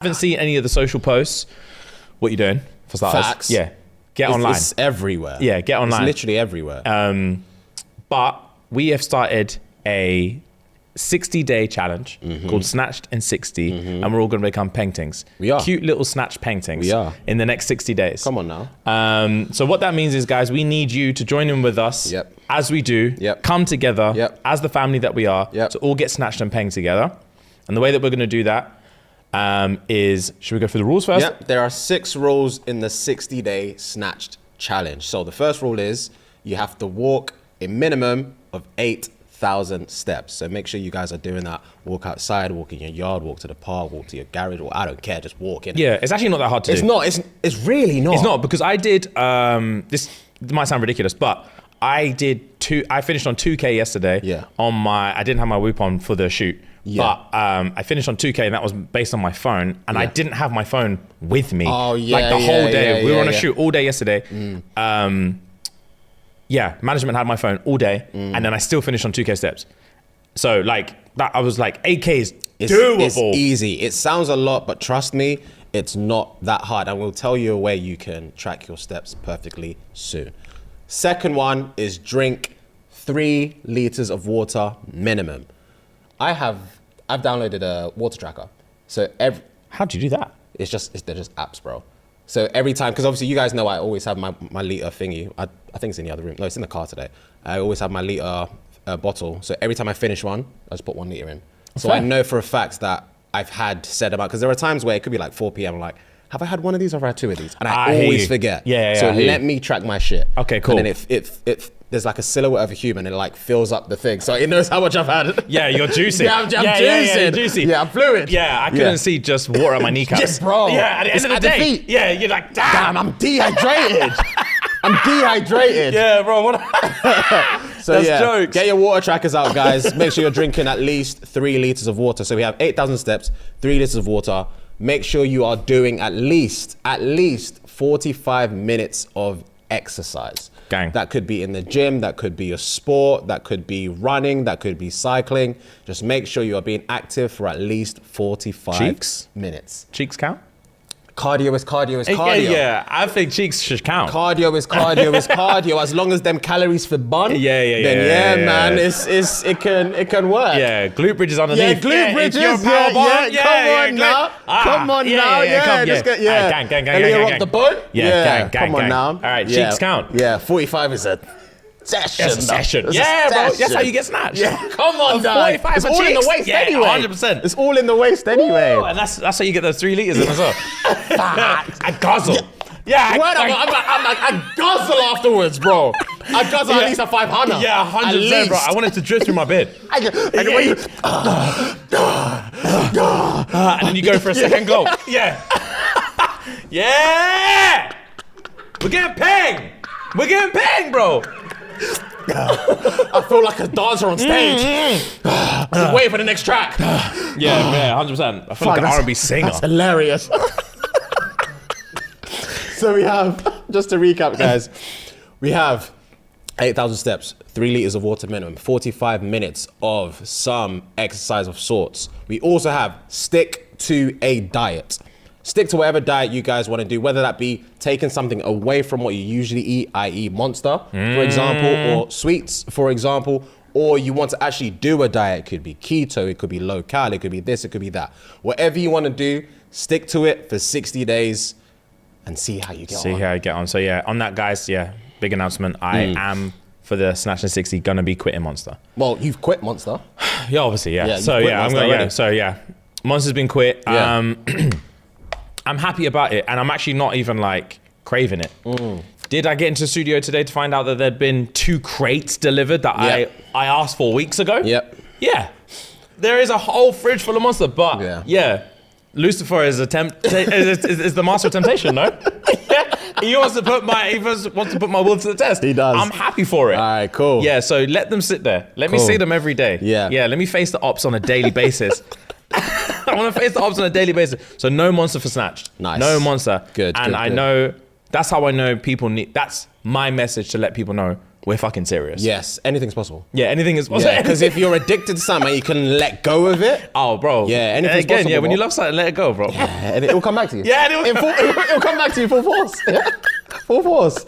Haven't seen any of the social posts, what you doing for starters? Facts. Yeah, get online. It's everywhere. Yeah, get online. It's literally everywhere. But we have started a 60-day challenge called Snatched in 60, and we're all going to become paintings. We are. Cute little snatched paintings. We are. In the next 60 days. Come on now. So what that means is, guys, we need you to join in with us as we do, come together as the family that we are, to all get snatched and paying together. And the way that we're going to do that is, should we go through the rules first? Yep, there are 6 rules in the 60-day snatched challenge. So the first rule is you have to walk a minimum of 8,000 steps. So make sure you guys are doing that. Walk outside, walk in your yard, walk to the park, walk to your garage, or I don't care, just walk in. Yeah, it's actually not that hard to do. It's not, it's really not. It's not, because I did, this might sound ridiculous, but I finished on 2K yesterday I didn't have my Whoop on for the shoot. But I finished on 2K, and that was based on my phone, and I didn't have my phone with me. Oh, yeah, like the whole day. We were on a yeah. shoot all day yesterday. Management had my phone all day, and then I still finished on 2K steps. So like that, I was like, 8K is doable. It's easy. It sounds a lot, but trust me, it's not that hard. And we'll tell you a way you can track your steps perfectly soon. Second one is drink 3 liters of water minimum. I've downloaded a water tracker. So how'd you do that? They're just apps, bro. So every time, because obviously you guys know I always have my liter thingy. I think it's in the other room. No, it's in the car today. I always have my liter bottle. So every time I finish one, I just put 1 liter in. So I know for a fact that I've had said amount, because there are times where it could be like 4 p.m. I'm like, have I had 1 of these or have I had 2 of these? And I always forget. So let me track my shit. Okay, cool. And then if there's like a silhouette of a human, and it like fills up the thing, so it knows how much I've had. Yeah, you're juicing. I'm juicing. Juicy. Yeah, I'm fluid. Yeah, I couldn't see just water on my kneecaps. Yes, bro. Yeah, at the end of the day. Yeah, you're like, damn, I'm dehydrated. I'm dehydrated. Yeah, bro. So that's yeah, jokes. Get your water trackers out, guys. Make sure you're drinking at least 3 liters of water. So we have 8,000 steps, 3 liters of water. Make sure you are doing at least 45 minutes of exercise. Gang. That could be in the gym, that could be a sport, that could be running, that could be cycling. Just make sure you are being active for at least 45 minutes. Cheeks count? Cardio is cardio. Yeah, I think cheeks should count. Cardio is cardio. As long as them calories for bun, then man, it can work. Yeah, glute bridges underneath. Yeah, glute bridges. Come on now. Gang. And you rock the boat. Gang. Come on now. All right, cheeks count. Yeah, 45 is a session. That's a session. Yeah, bro. That's how you get snatched. Yeah, come on, now. 45 it's all in the waist anyway. 100%. It's all in the waist anyway. And that's how you get those 3 liters in as well. I guzzle. Yeah, I guzzle afterwards, bro. I guzzle at least a 500. Yeah, 100%, bro. I want it to drip through my beard. And then you go for a second glow. Yeah. Yeah. We're getting paying, bro. I feel like a dancer on stage. Wait for the next track. Yeah, 100%. I feel like an R&B singer. That's hilarious. So we have, just to recap, guys, we have 8,000 steps, 3 liters of water minimum, 45 minutes of some exercise of sorts. We also have stick to a diet. Stick to whatever diet you guys want to do, whether that be taking something away from what you usually eat, i.e. Monster, for example, or sweets, for example, or you want to actually do a diet. It could be keto, it could be low cal, it could be this, it could be that. Whatever you want to do, stick to it for 60 days and see how you get on. So yeah, on that, guys, big announcement. I am, for the Snatch and 60, gonna be quitting Monster. Well, you've quit Monster. Yeah, obviously, yeah. Monster's been quit. I'm happy about it, and I'm actually not even like craving it. Did I get into the studio today to find out that there'd been 2 crates delivered that I asked for weeks ago? Yep. Yeah. There is a whole fridge full of Monster, but Lucifer is is the master of temptation, no? He wants to put my will to the test. He does. I'm happy for it. All right, cool. Yeah, so let them sit there. Let me see them every day. Yeah. Let me face the ops on a daily basis. I want to face the ops on a daily basis. So no Monster for Snatched. Nice. No Monster. Good. And I know, that's how I know people need, that's my message to let people know. we're fucking serious. Yes, anything's possible. Yeah, anything is possible. Yeah, because if you're addicted to something, you can let go of it. Oh, bro. Yeah, anything's possible. Yeah, when you love something, let it go, bro. Yeah, and it will come back to you. Yeah, and it'll come back to you full force. Yeah. Full force.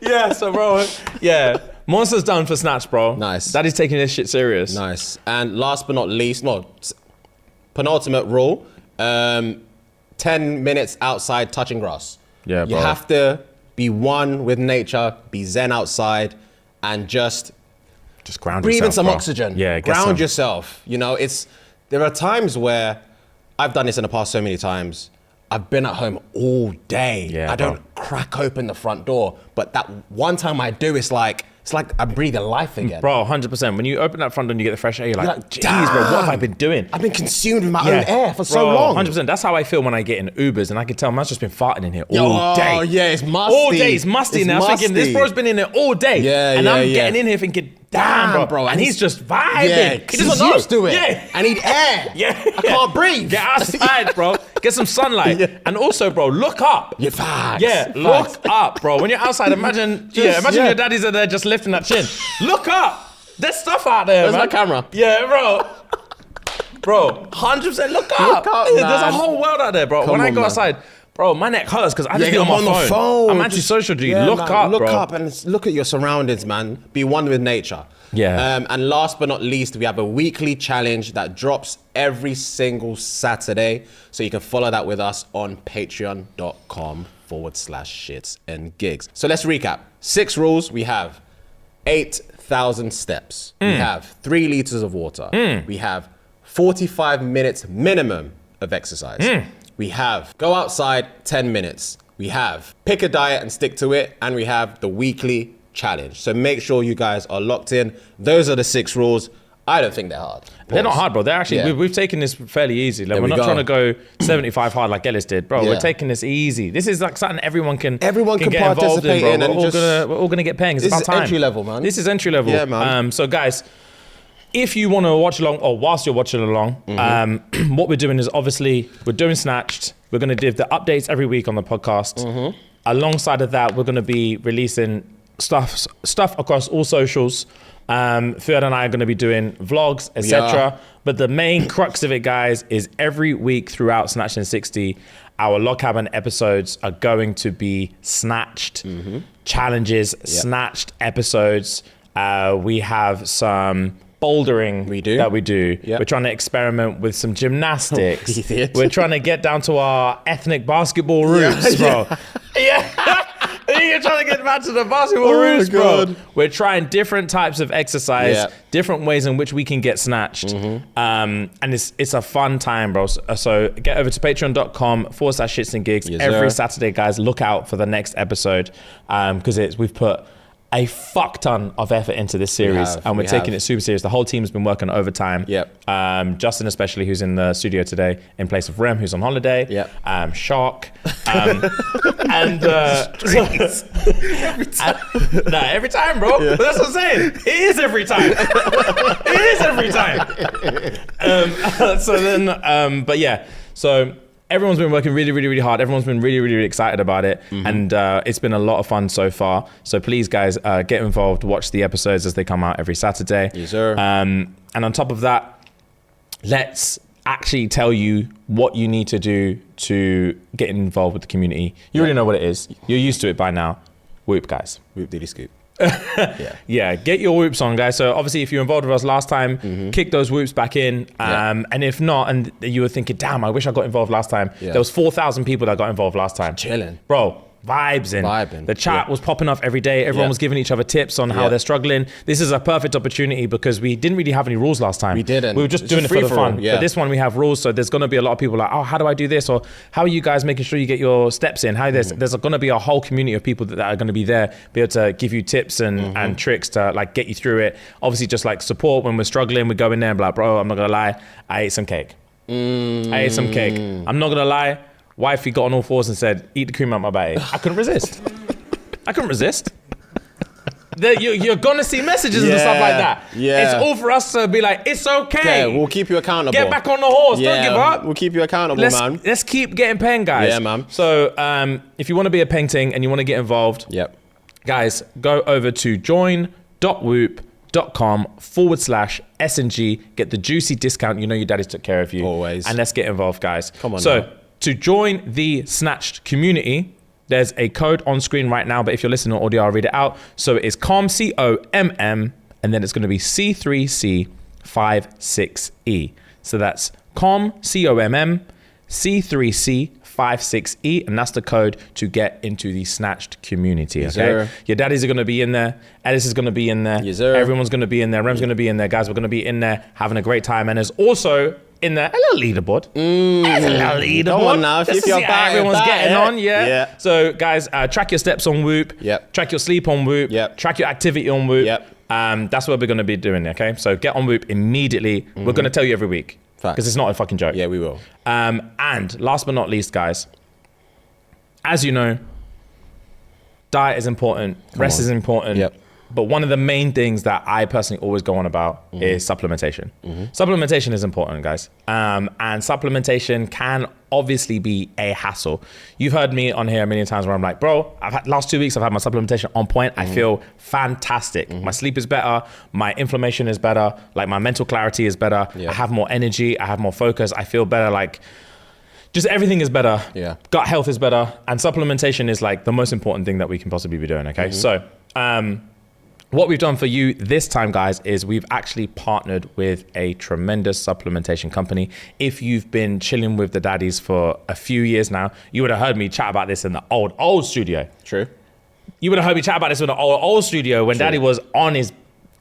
Yeah, so bro, yeah. Monster's done for Snatch, bro. Nice. Daddy's taking this shit serious. Nice. And last but not least, penultimate rule, 10 minutes outside touching grass. Yeah, You bro. have to be one with nature, be zen outside, and just ground breathe yourself, in some bro. oxygen. Yeah, ground yourself. You know, there are times where I've done this in the past so many times. I've been at home all day. Yeah, I don't crack open the front door, but that one time I do, it's like I'm breathing life again. Bro, 100%. When you open that front door and you get the fresh air, you're like, jeez, damn, bro, what have I been doing? I've been consumed with my own air for so Bro, long. 100%. That's how I feel when I get in Ubers and I can tell man's just been farting in here all day. Oh, yeah, it's musty. All day, it's musty. And I was thinking, this bro's been in there all day. Yeah, and yeah, I'm yeah. getting in here thinking, damn, bro. And he's just vibing. Yeah, he he's doesn't know. used to it. Yeah. I need air. Yeah. I can't breathe. Get outside, bro. Get some sunlight. Yeah. And also, bro, look up. Yeah, facts. Yeah, Facts. look up, bro. When you're outside, imagine your daddies are there just lifting that chin. Look up. There's stuff out there, Where's man. my camera? Yeah, bro. Bro, 100% look up. Look up, There's a man. whole world out there, bro. Come when I on, go man. outside, bro, my neck hurts because I just be on I'm my phone. I'm antisocial, G. Yeah, Look man, up, look bro. up and look at your surroundings, man. Be one with nature. Yeah. And last but not least, we have a weekly challenge that drops every single Saturday. So you can follow that with us on patreon.com/shits and gigs. So let's recap. 6 rules. We have 8,000 steps. We have 3 liters of water. We have 45 minutes minimum of exercise. We have go outside 10 minutes. We have pick a diet and stick to it. And we have the weekly challenge. So make sure you guys are locked in. Those are the 6 rules. I don't think they're hard. They're not hard, bro. They're actually, Yeah. we've taken this fairly easy. Like, There we're we not go. trying to go 75 hard like Ellis did, bro. Yeah. We're taking this easy. This is like something everyone can can get involved participate bro. in and We're all gonna get paying. It's This about is time. entry level, man. This is entry level. Yeah, man. So guys, if you want to watch along, or whilst you're watching along, what we're doing is obviously we're doing Snatched. We're going to give the updates every week on the podcast. Alongside of that, we're going to be releasing stuff across all socials. Fiona and I are going to be doing vlogs, etc. But the main crux of it, guys, is every week throughout Snatched and 60, our Log Cabin episodes are going to be snatched challenges, snatched episodes. We have some bouldering that we do. We're trying to experiment with some gymnastics. We're trying to get down to our ethnic basketball roots, bro. Yeah. You're trying to get back to the basketball roots, bro. We're trying different types of exercise, different ways in which we can get snatched. And it's a fun time, bro. So get over to patreon.com/shits and gigs. Every Saturday, guys, look out for the next episode. Because we've put a fuck ton of effort into this series, and we're taking it super serious. The whole team's been working overtime. Justin especially, who's in the studio today in place of Rem, who's on holiday. Shark. Every time, bro. But that's what I'm saying. It is every time. It is every time. But yeah. So everyone's been working really, really, really hard. Everyone's been really, really, really excited about it. And it's been a lot of fun so far. So please, guys, get involved. Watch the episodes as they come out every Saturday. Yes, sir. And on top of that, let's actually tell you what you need to do to get involved with the community. You already know what it is. You're used to it by now. Whoop, guys. Whoop diddy scoop. Yeah, get your whoops on, guys. So obviously, if you're involved with us last time, kick those whoops back in. And if not, and you were thinking, damn, I wish I got involved last time. There was 4,000 people that got involved last time. Chilling. Bro, vibes in. The chat was popping off every day. Everyone was giving each other tips on how they're struggling. This is a perfect opportunity because we didn't really have any rules last time. We didn't. We were just doing it for the fun. But this one we have rules, so there's going to be a lot of people like, oh, how do I do this? Or how are you guys making sure you get your steps in? How there's going to be a whole community of people that are going to be there, be able to give you tips and tricks to like get you through it. Obviously, just like support when we're struggling, we go in there and be like, bro, I'm not going to lie, I ate some cake. I'm not going to lie. Wifey got on all fours and said, eat the cream out my body. I couldn't resist. You're gonna see messages and stuff like that. It's all for us to be like, it's okay. We'll keep you accountable. Get back on the horse. Don't give up. We'll keep you accountable, man. Let's keep getting paying, guys. Yeah, man. So if you want to be a painting and you want to get involved, guys, go over to join.whoop.com/SNG. Get the juicy discount. You know your daddies took care of you. Always. And let's get involved, guys. Come on. So to join the Snatched community, there's a code on screen right now, but if you're listening to audio, I'll read it out. So it is COMM, COMM, and then it's going to be C3C56E. So that's COMM, COMM, C3C56E, and that's the code to get into the Snatched community, okay? Yes, your daddies are going to be in there. Ellis is going to be in there. Yes, sir. Everyone's going to be in there. Rem's going to be in there. Guys, we're going to be in there having a great time. And there's also in there a little leaderboard. There's a little leaderboard. Come on now. Just to see how everyone's getting on, yeah? So, guys, track your steps on Whoop. Yep. Track your sleep on Whoop. Yep. Track your activity on Whoop. Yep. That's what we're going to be doing, okay? So get on Whoop immediately. We're going to tell you every week. Because it's not a fucking joke. Yeah, we will. And last but not least, guys, as you know, diet is important, rest is important. Yep. But one of the main things that I personally always go on about is supplementation. Supplementation is important, guys. And supplementation can obviously be a hassle. You've heard me on here a million times where I'm like, bro, last 2 weeks I've had my supplementation on point. I feel fantastic. My sleep is better. My inflammation is better. Like my mental clarity is better. I have more energy. I have more focus. I feel better. Like just everything is better. Gut health is better. And supplementation is like the most important thing that we can possibly be doing, okay? So, what we've done for you this time, guys, is we've actually partnered with a tremendous supplementation company. If you've been chilling with the daddies for a few years now, you would have heard me chat about this in the old studio. True. You would have heard me chat about this in the old studio when Daddy was on his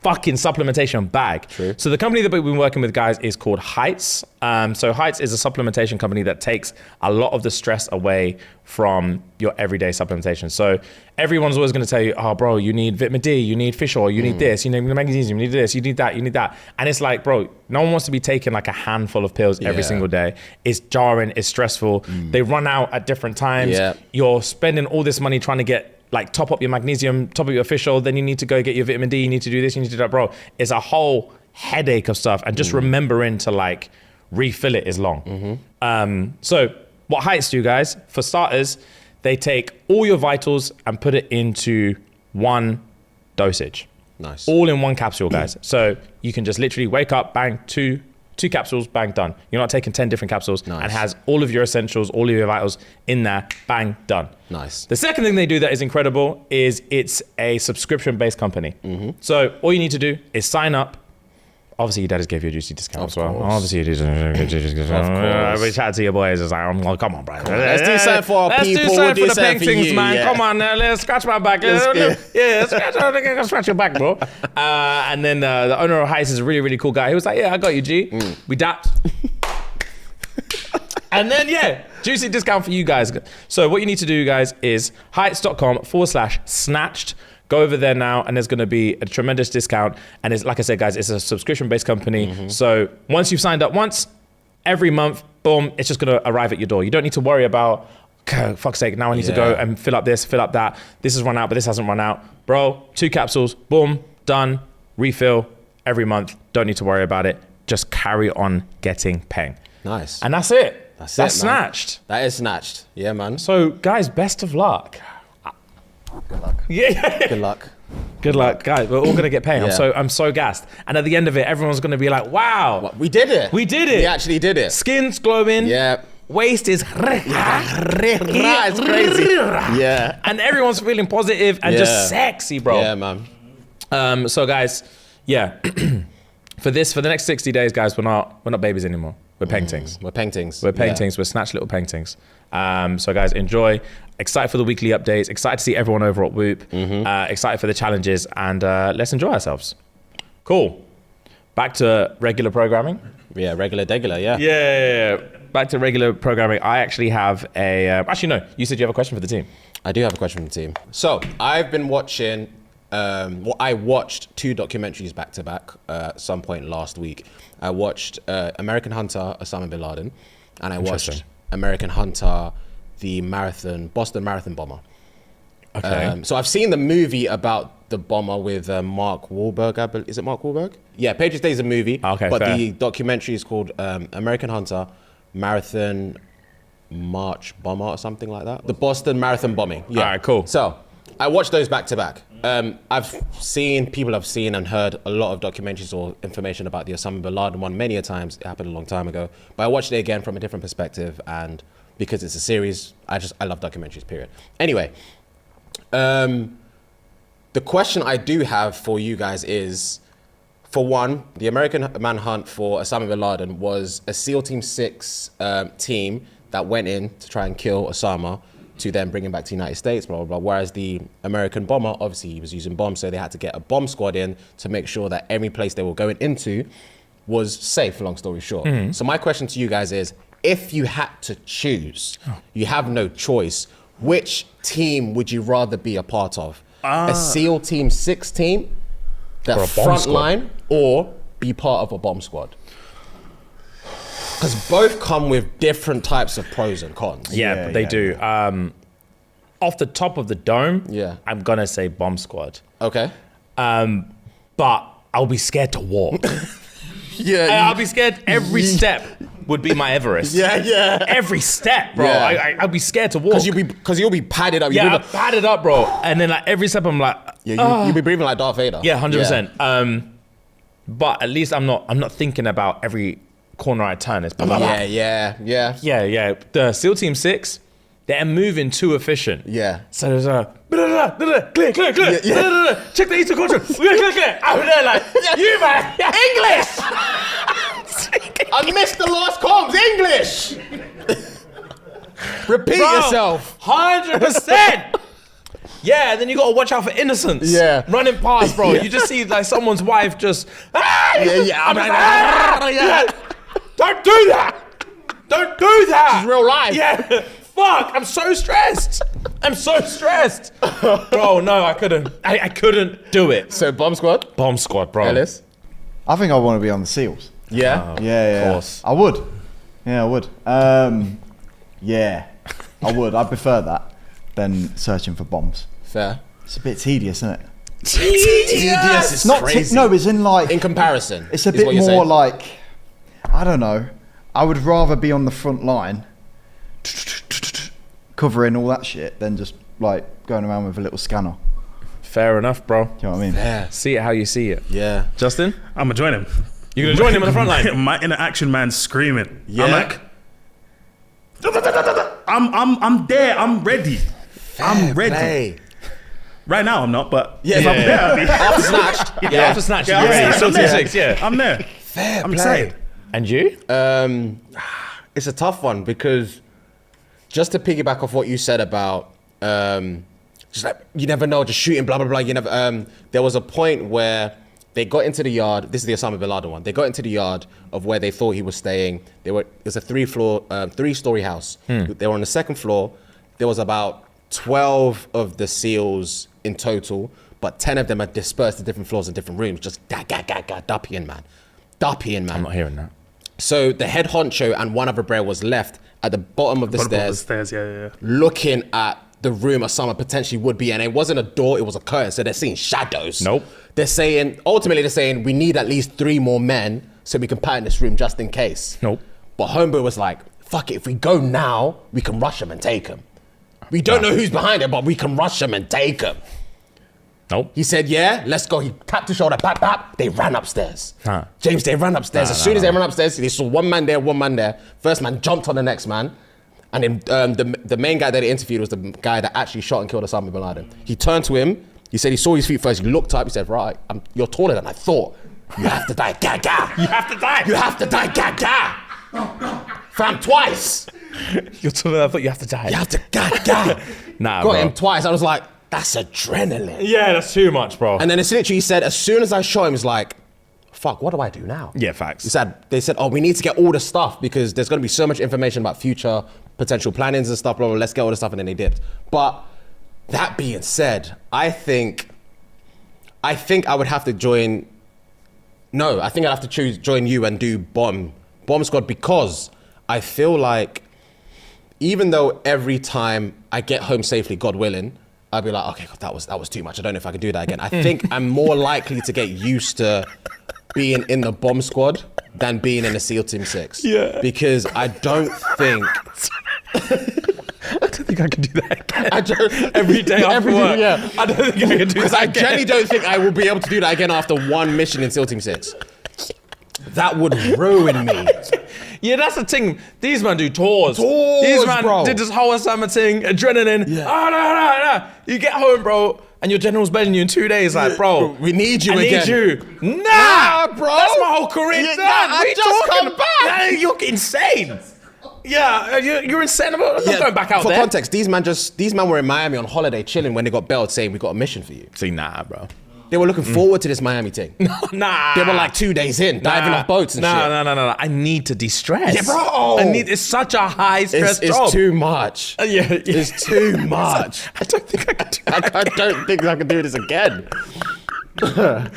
fucking supplementation bag. True. So the company that we've been working with, guys, is called Heights. So Heights is a supplementation company that takes a lot of the stress away from your everyday supplementation. So everyone's always going to tell you, oh, bro, you need vitamin D, you need fish oil, you need this, you need magnesium, you need this, you need that, you need that. And it's like, bro, no one wants to be taking like a handful of pills every single day. It's jarring, it's stressful. They run out at different times. You're spending all this money trying to get like top up your magnesium, top up your fish oil, then you need to go get your vitamin D, you need to do this, you need to do that, bro. It's a whole headache of stuff, and just remembering to like refill it is long. So what Heights do, guys, for starters, they take all your vitals and put it into one dosage. Nice. All in one capsule, guys. So you can just literally wake up, bang, two capsules, bang, done. You're not taking 10 different capsules. And has all of your essentials, all of your vitals in there, bang, done. Nice. The second thing they do that is incredible is it's a subscription-based company. So all you need to do is sign up. Obviously, your dad just gave you a juicy discount as well. Obviously, you do. We chat to your boys. It's like, I'm like, come on, bro. Let's do something for our people. Let's do something for the paintings, you, man. Come on, let's scratch my back. Scratch your back, bro. And then the owner of Heights is a really, really cool guy. He was like, yeah, I got you, G. We dapped. And then, juicy discount for you guys. So what you need to do, guys, is heights.com/snatched. Go over there now, and there's going to be a tremendous discount. And it's like I said, guys, it's a subscription-based company. So once you've signed up once, every month, boom, it's just going to arrive at your door. You don't need to worry about, okay, fuck's sake, now I need to go and fill up this, fill up that. This has run out, but this hasn't run out. Bro, 2 capsules, boom, done, refill every month. Don't need to worry about it. Just carry on getting peng. Nice. And that's it. That's Snatched. That is Snatched. Yeah, man. So, guys, best of luck. Good luck. Good luck. Good luck, guys. We're all gonna get paid. I'm so gassed. And at the end of it, everyone's gonna be like, "Wow, we did it! We did it! We actually did it! Skin's glowing. Yeah. Waist is it's crazy. Yeah. And everyone's feeling positive and just sexy, bro. Yeah, man. So, guys, for the next 60 days, guys, we're not babies anymore. We're paintings. We're paintings. We're paintings. We're snatched little paintings. So, guys, enjoy. Excited for the weekly updates. Excited to see everyone over at Whoop. Excited for the challenges, and let's enjoy ourselves. Cool. Back to regular programming. Yeah, regular, yeah. Yeah. Back to regular programming. I actually have a... actually, no. You said you have a question for the team. I do have a question for the team. So, I've been watching... I watched 2 documentaries back to back at some point last week. I watched American Hunter, Osama bin Laden, and I watched American Hunter, the Boston Marathon bomber. Okay. So I've seen the movie about the bomber with Mark Wahlberg. Is it Mark Wahlberg? Yeah, Patriots Day is a movie. Okay, but fair. the documentary is called American Hunter, Marathon March Bomber or something like that. The Boston Marathon bombing. Yeah. All right, cool. So I watched those back to back. People have seen and heard a lot of documentaries or information about the Osama bin Laden one many a times. It happened a long time ago. But I watched it again from a different perspective, and because it's a series, I love documentaries, period. Anyway, the question I do have for you guys is, for one, the American manhunt for Osama bin Laden was a SEAL Team 6 team that went in to try and kill Osama, to then bring him back to the United States, blah, blah, blah. Whereas the American bomber, obviously he was using bombs, so they had to get a bomb squad in to make sure that every place they were going into was safe, long story short. So my question to you guys is, if you had to choose, you have no choice, which team would you rather be a part of? A SEAL Team 6 team, the front line, or be part of a bomb squad? Because both come with different types of pros and cons. Yeah, but they do. Off the top of the dome, I'm gonna say bomb squad. Okay. But I'll be scared to walk. I'll be scared. Every step would be my Everest. Every step, bro. I'll be scared to walk. Because you'll be padded up. I'm padded up, bro. And then like every step, I'm like, you'll be breathing like Darth Vader. Yeah, 100%. But at least I'm not thinking about every corner I turn. It's yeah. The SEAL Team 6, they're moving too efficient. Yeah. So there's a clear. Check the Eastern Quadrant. Clear. Over there, like you man, English. I missed the last comms. English. Repeat yourself. 100%. Yeah, and then you gotta watch out for innocents. Yeah. Running past, bro. You just see like someone's wife just. Don't do that! Don't do that! This is real life. Yeah. Fuck, I'm so stressed. Bro, no, I couldn't. I couldn't do it. So bomb squad? Bomb squad, bro. Ellis? I think I want to be on the SEALs. Yeah? Yeah. Of course. I would. Yeah, I would. Yeah, I would. I prefer that than searching for bombs. Fair. It's a bit tedious, isn't it? Tedious is not crazy. No, it's in like... In comparison. It's a bit more like... I don't know. I would rather be on the front line covering all that shit than just like going around with a little scanner. Fair enough, bro. Do you know what I mean? Yeah. See it how you see it. Yeah. Justin? I'm gonna join him. You're gonna join him on the front line? My inner action man's screaming. Yeah. I'm like, I'm there. I'm ready. I'm ready. Play. Right now I'm not, but Yeah, if I'm there, I'll be. After snatched. After snatch, Yeah, you're ready. I'm SEAL Team there. 6, yeah. I'm there. Fair I'm play. excited. And you? It's a tough one because just to piggyback off what you said about just like you never know, just shooting, blah blah blah. You never. There was a point where they got into the yard. This is the Osama bin Laden one. They got into the yard of where they thought he was staying. It was a three-story house. They were on the second floor. There was about 12 of the SEALs in total, but 10 of them are dispersed to different floors and different rooms. Just duppying, man. I'm not hearing that. So the head honcho and one other bro was left at the bottom of the stairs, looking at the room Osama potentially would be in. It wasn't a door, it was a curtain, so they're seeing shadows. Nope. Ultimately they're saying, we need at least 3 more men so we can pattern this room just in case. Nope. But homeboy was like, fuck it, if we go now, we can rush him and take him. We don't know who's behind it, but we can rush him and take him. Nope. He said, yeah, let's go. He tapped his shoulder, pap, pap. They ran upstairs. Huh. James, they ran upstairs. As soon as they ran upstairs, they saw one man there. First man jumped on the next man. And then the main guy that they interviewed was the guy that actually shot and killed Osama bin Laden. He turned to him. He said he saw his feet first. He looked up. He said, right, you're taller than I thought. You have to die, gaga. You have to die. You have to die, gaga. Fam, twice. You're taller than I thought. You have to die. You have to gaga. Nah, Got bro. him twice. I was like, that's adrenaline. Yeah, that's too much, bro. And then it's literally, he said, as soon as I shot him, he's like, fuck, what do I do now? Yeah, facts. They said, oh, we need to get all the stuff because there's going to be so much information about future potential plannings and stuff, blah, blah, let's get all the stuff, and then they dipped. But that being said, I think I would have to join, I think I'd have to join you and do Bomb Squad because I feel like even though every time I get home safely, God willing, I'd be like, okay, God, that was too much. I don't know if I can do that again. I think I'm more likely to get used to being in the Bomb Squad than being in the SEAL Team 6. Yeah. Because I don't think... think I could do that again. Every day after work. Yeah. I don't think I could do that I again. genuinely don't think I will be able to do that again after one mission in SEAL Team 6. That would ruin me. Yeah, that's the thing. These man do tours. Tours, These man bro. did this whole summer thing, adrenaline. Yeah. No. You get home, bro, and your general's begging you in 2 days. Like, bro, We need you I again. need you. Nah, bro. That's my whole career Yeah, done. nah, What are you I just talking come back. Nah, you're insane. Yeah, you're insane. I'm not going back out For there. context, these man were in Miami on holiday chilling when they got bailed saying we got a mission for you. See, nah, bro. They were looking forward to this Miami thing. Nah. They were like 2 days in, diving off boats and shit. No. I need to de-stress. Yeah, bro. It's such a high stress job. It's too much. Yeah. It's too much. I don't think I could do that. I don't think I can do this again. But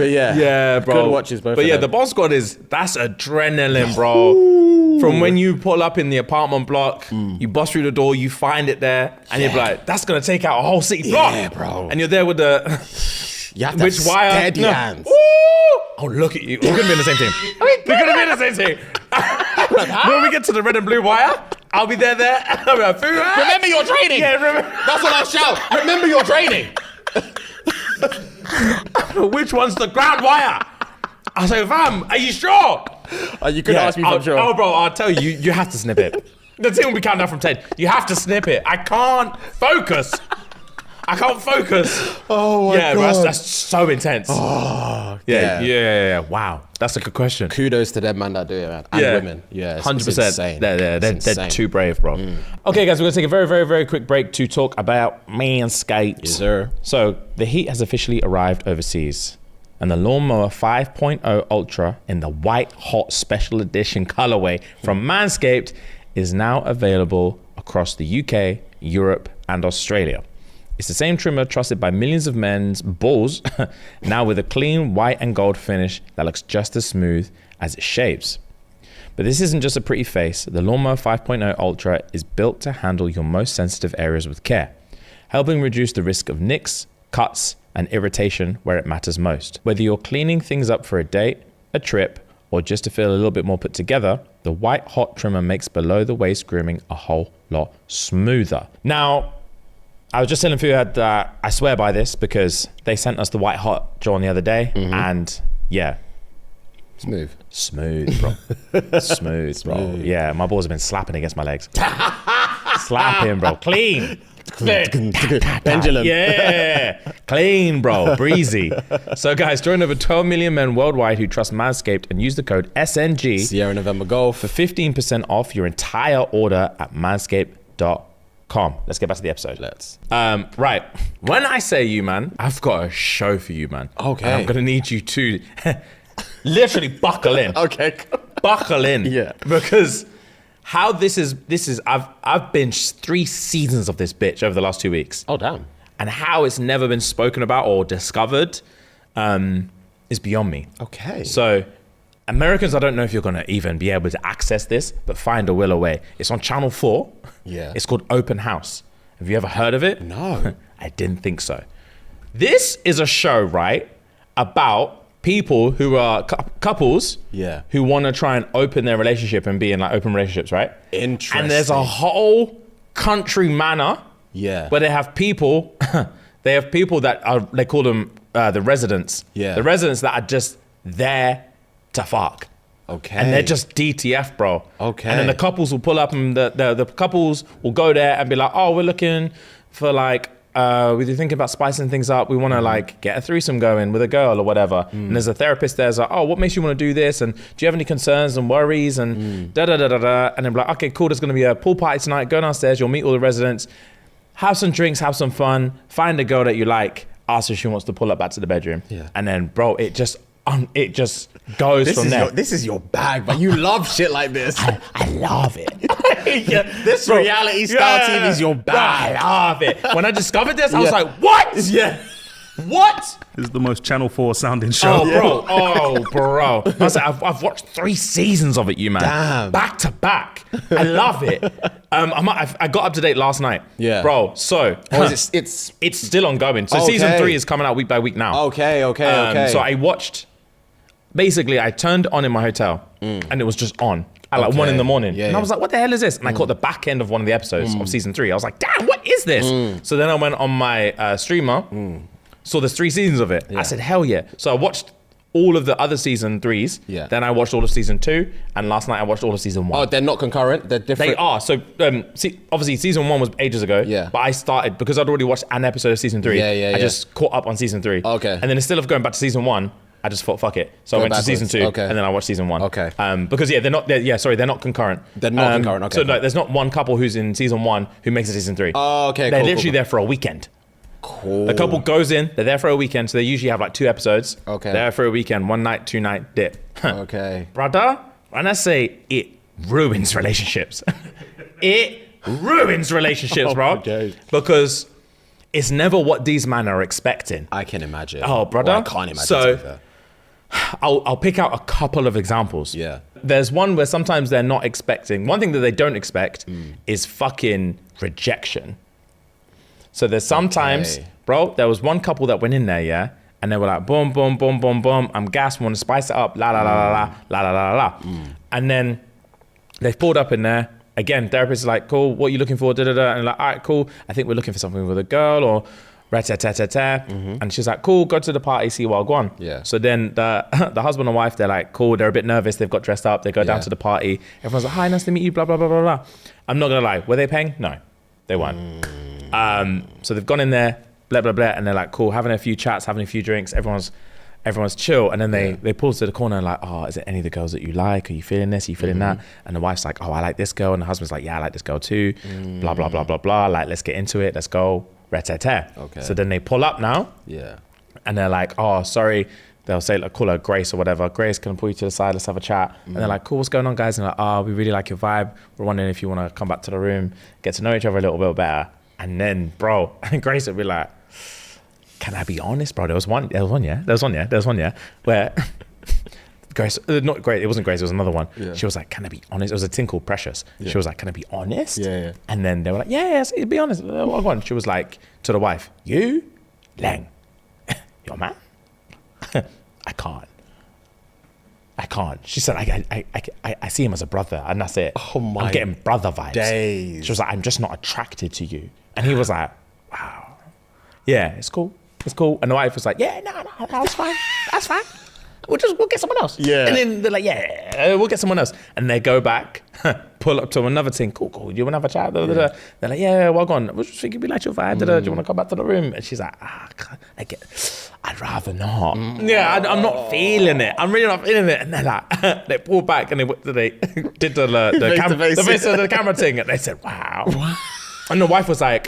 Yeah, bro. Good watches, both But of yeah, them. the Bomb Squad that's adrenaline, bro. From when you pull up in the apartment block, you bust through the door, you find it there, and you're like, that's gonna take out a whole city block. Yeah, bro. And you're there with the You have to which have wire? steady No. hands. Ooh! Oh, look at you. We're gonna be in the same team. We're gonna be in the same team. When we get to the red and blue wire, I'll be there. I'll be like, Remember your training. Yeah, remember. That's what I'll shout. Remember your training. Which one's the ground wire? I say, fam, are you sure? You could ask me if I'm sure. Oh, bro, I'll tell you, you have to snip it. The team will be counting down from 10. You have to snip it. I can't focus. Oh my Yeah, God. bro, that's so intense. Oh, Yeah. Wow, that's a good question. Kudos to them man that do it, man. And women. Yeah, it's 100%. insane. They're insane. too brave, bro. Okay, guys, we're gonna take a very, very, very quick break to talk about Manscaped. Yes, sir. So the heat has officially arrived overseas, and the Lawnmower 5.0 Ultra in the white hot special edition colorway from Manscaped is now available across the UK, Europe, and Australia. It's the same trimmer trusted by millions of men's balls, now with a clean white and gold finish that looks just as smooth as it shaves. But this isn't just a pretty face. The Lawnmower 5.0 Ultra is built to handle your most sensitive areas with care, helping reduce the risk of nicks, cuts, and irritation where it matters most. Whether you're cleaning things up for a date, a trip, or just to feel a little bit more put together, the white hot trimmer makes below the waist grooming a whole lot smoother. Now, I was just telling Fuad that I swear by this because they sent us the white hot John the other day, and yeah. Smooth, bro. Smooth, bro. Yeah, my balls have been slapping against my legs. Slapping, bro. Clean. Pendulum. Yeah. Clean, bro. Breezy. So, guys, join over 12 million men worldwide who trust Manscaped and use the code SNG Sierra November Golf for 15% off your entire order at manscaped.com. Let's get back to the episode. Right. When I say you, man, I've got a show for you, man. Okay. And I'm going to need you to literally buckle in. Okay. Buckle in. Yeah. Because how this is, I've binged 3 seasons of this bitch over the last 2 weeks. Oh, damn. And how it's never been spoken about or discovered is beyond me. Okay. So, Americans, I don't know if you're going to even be able to access this, but find a will away. It's on Channel 4. Yeah. It's called Open House. Have you ever heard of it? No. I didn't think so. This is a show, right, about people who are couples who want to try and open their relationship and be in like open relationships, right? Interesting. And there's a whole country manor where they have people, that are, they call them the residents. Yeah. The residents that are just there to fuck. Okay. And they're just DTF, bro. Okay. And then the couples will pull up and the couples will go there and be like, oh, we're looking for like, we're thinking about spicing things up. We want to like get a threesome going with a girl or whatever. And there's a therapist there's like, oh, what makes you want to do this? And do you have any concerns and worries? And da-da-da-da-da. And then be like, okay, cool. There's going to be a pool party tonight. Go downstairs. You'll meet all the residents. Have some drinks, have some fun. Find a girl that you like. Ask her if she wants to pull up back to the bedroom. Yeah. And then, bro, it just goes from there. This is your bag, but you love shit like this. I love it. This reality style TV is your bag. I love it. When I discovered this, I was like, what? Yeah. What? This is the most Channel 4 sounding show. Oh, bro. I was like, I've watched 3 seasons of it, you man. Damn. Back to back. I love it. I got up to date last night. Yeah. Bro, so. It's still ongoing. So Okay. season 3 is coming out week by week now. Okay. So I watched, basically I turned on in my hotel and it was just on. at like 1 in the morning. Yeah, and I was like, what the hell is this? And I caught the back end of one of the episodes of season 3. I was like, damn, what is this? So then I went on my streamer, saw there's 3 seasons of it. I said, hell yeah. So I watched all of the other season 3s. Yeah. Then I watched all of season 2. And last night I watched all of season 1. Oh, they're not concurrent? They're different? They are. So obviously season 1 was ages ago. Yeah. But I started, because I'd already watched an episode of season 3. I just caught up on season 3. Okay. And then instead of going back to season 1, I just thought, fuck it. So I went to season 2, and then I watched season 1. Okay. Because they're not concurrent. They're not concurrent, okay. So no, there's not one couple who's in season 1 who makes it season 3. Oh, okay, They're cool, literally cool. there for a weekend. Cool. The couple goes in, they're there for a weekend, so they usually have like 2 episodes. Okay. They're there for a weekend, 1 night, 2 night, dip. Okay. Brother, when I say it ruins relationships, it ruins relationships, bro. Okay. Because it's never what these men are expecting. I can imagine. Oh, brother. Well, I can't imagine. So I'll pick out a couple of examples. Yeah. There's one where sometimes they're not expecting. One thing that they don't expect is fucking rejection. So there's sometimes, bro, there was one couple that went in there, yeah, and they were like, boom, boom, boom, boom, boom. I'm gassed, want to spice it up, la, la, la, la, la, la, la, la, la. And then they've pulled up in there. Again, therapist is like, cool, what are you looking for? Da, da, da. And like, all right, cool. I think we're looking for something with a girl or rat-tat-tat-tat. And she's like, cool, go to the party, see what I go on. Yeah. So then the husband and wife, they're like, cool, they're a bit nervous. They've got dressed up. They go down to the party. Everyone's like, hi, nice to meet you, blah, blah, blah, blah, blah. I'm not going to lie. Were they paying? No, they weren't. So they've gone in there, blah, blah, blah. And they're like, cool, having a few chats, having a few drinks. Everyone's chill. And then they pause to the corner and like, oh, is it any of the girls that you like? Are you feeling this? Are you feeling that? And the wife's like, oh, I like this girl. And the husband's like, yeah, I like this girl too. Blah, blah, blah, blah, blah. Like, let's get into it. Let's go. Rat-tat-tat. Okay. So then they pull up now. Yeah. And they're like, oh, sorry. They'll say, like, call her Grace or whatever. Grace, can I pull you to the side? Let's have a chat. And they're like, cool, what's going on, guys? And they're like, oh, we really like your vibe. We're wondering if you want to come back to the room, get to know each other a little bit better. And then, bro, Grace would be like, can I be honest, bro? There was one, yeah. Where Grace, not Grace, it wasn't Grace, it was another one. Yeah. She was like, can I be honest? It was a thing called Precious. Yeah. She was like, can I be honest? Yeah. And then they were like, yes, be honest. What on? She was like, to the wife, you, Lang, your man? I can't. She said, I see him as a brother, and that's it. Oh my I'm getting brother vibes. days. She was like, I'm just not attracted to you. And he was like, wow. Yeah, it's cool. And the wife was like, yeah, no, that's fine. We'll get someone else. Yeah. And then they're like, yeah, we'll get someone else. And they go back, pull up to another thing. Cool. Do you want to have a chat? Yeah. They're like, yeah, well gone. We'll just think we like your vibe. Do you want to come back to the room? And she's like, I'd rather not. Yeah, I'm not feeling it. I'm really not feeling it. And they're like, they pulled back and they did the face of the camera thing. And they said, wow. And the wife was like,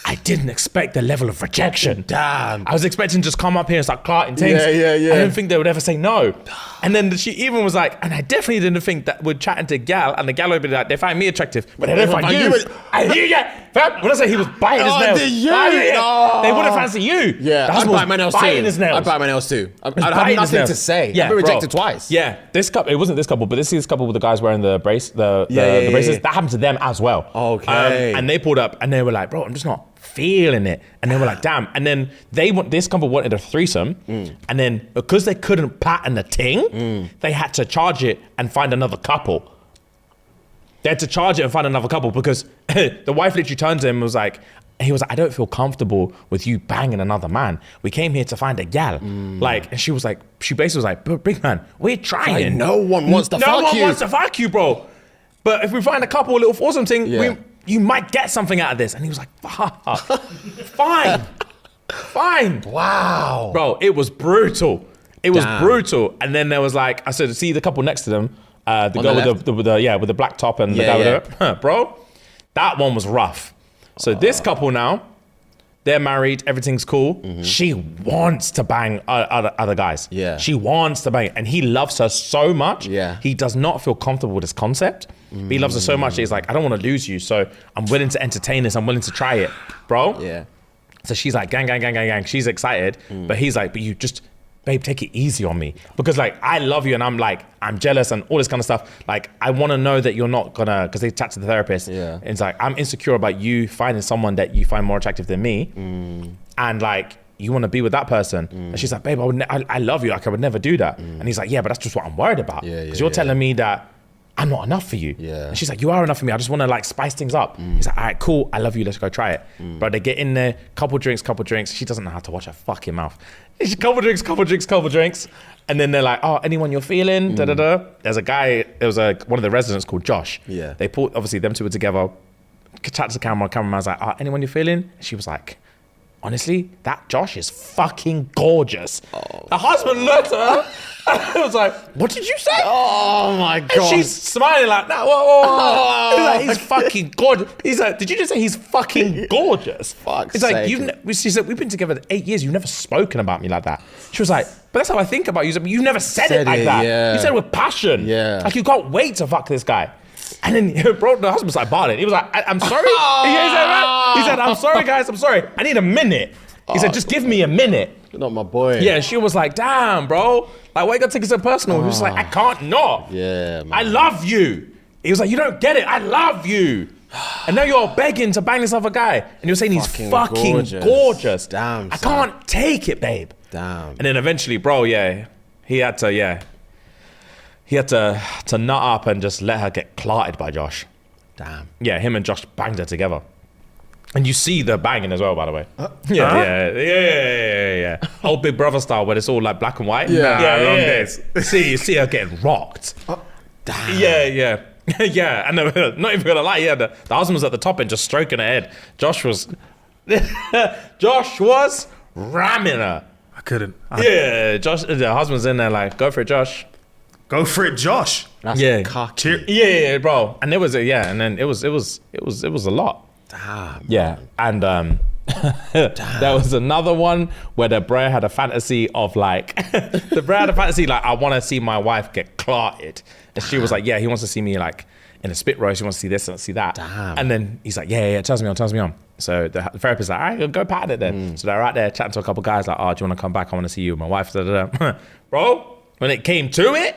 I didn't expect the level of rejection. Damn. I was expecting to just come up here and start clarting things. Yeah. I didn't think they would ever say no. And then she even was like, and I definitely didn't think that we're chatting to gal, and the gal would be like, they find me attractive, but they don't find you. When I say he was biting his nails. They wouldn't fancy you. Yeah, I'd bite my nails too. I'd bite my nails too. I'd have nothing to say. Yeah, I've been rejected twice. Yeah, this couple, it wasn't this couple, but this is this couple with the guys wearing the brace, the braces. That happened to them as well. Okay. And they pulled up and they were like, bro, I'm just not feeling it. And they were like, damn. And then this couple wanted a threesome. And then because they couldn't pattern the ting, they had to charge it and find another couple. They had to charge it and find another couple because the wife literally turned to him and was like, I don't feel comfortable with you banging another man. We came here to find a gal. Like, and she basically was like, big man, we're trying. Like, no one wants to fuck you. No one wants to fuck you, bro. But if we find a couple, a little foursome thing, you might get something out of this. And he was like, fine. Wow. Bro, it was brutal. And then there was like, I said, see the couple next to them, the girl with the black top and the guy with the, bro, that one was rough. So this couple now, they're married, everything's cool. She wants to bang other guys. Yeah. She wants to bang, and he loves her so much. Yeah. He does not feel comfortable with this concept. But he loves her so much that he's like, I don't want to lose you, so I'm willing to entertain this. I'm willing to try it, bro. Yeah. So she's like, gang. She's excited, but he's like, but you just, babe, take it easy on me. Because like, I love you and I'm like, I'm jealous and all this kind of stuff. Like, I want to know that you're not gonna, because they chat to the therapist. Yeah. And it's like, I'm insecure about you finding someone that you find more attractive than me. And like, you want to be with that person. And she's like, babe, I love you. Like, I would never do that. And he's like, yeah, but that's just what I'm worried about. Because you're telling me that I'm not enough for you. And she's like, you are enough for me. I just want to like spice things up. He's like, all right, cool. I love you. Let's go try it. But they get in there, couple drinks. She doesn't know how to watch her fucking mouth. Couple drinks. And then they're like, oh, anyone you're feeling? There's a guy, there was one of the residents called Josh. They pulled, obviously them two were together, chat to the cameraman's like, oh, anyone you're feeling? She was like, honestly, that Josh is fucking gorgeous. The husband looked at her. I was like, what did you say? Oh my God. And she's smiling like, no, whoa. He's like, he's fucking gorgeous. He's like, did you just say he's fucking gorgeous? Fuck's He's like, sake. she said, we've been together 8 years. You've never spoken about me like that. She was like, but that's how I think about you. You've never said it like that. Yeah. You said it with passion. Yeah. Like, you can't wait to fuck this guy. And then, bro, the husband's like barling. He was like, I'm sorry. He said, I'm sorry, guys. I'm sorry. I need a minute. He said, just give me a minute. You're not my boy. Yeah, she was like, damn, bro. Like, why you gotta take it so personal? He was like, I can't not. Yeah, man. I love you. He was like, you don't get it. I love you. And now you're begging to bang this other guy. And you're saying he's fucking gorgeous. Damn, I can't take it, babe. Damn. And then eventually, bro, he had to nut up and just let her get clarted by Josh. Damn. Yeah, him and Josh banged her together. And you see the banging as well, by the way. Yeah. Old Big Brother style, where it's all like black and white. Long days. You see her getting rocked. Damn. Yeah. Yeah, and not even gonna lie, the husband was at the top and just stroking her head. Josh was ramming her. I couldn't. Josh, the husband's in there like, go for it, Josh. Go for it, Josh. That's cocky. Yeah, bro. And it was and then it was a lot. Damn. Yeah, and there was another one where the bro had a fantasy of like, I want to see my wife get clarted. And she was like, yeah, he wants to see me like in a spit roast. He wants to see this and see that. Damn. And then he's like, yeah, turns me on. So the therapist's like, all right, go pat it then. So they're out there chatting to a couple guys like, oh, do you want to come back? I want to see you and my wife. Bro, when it came to it,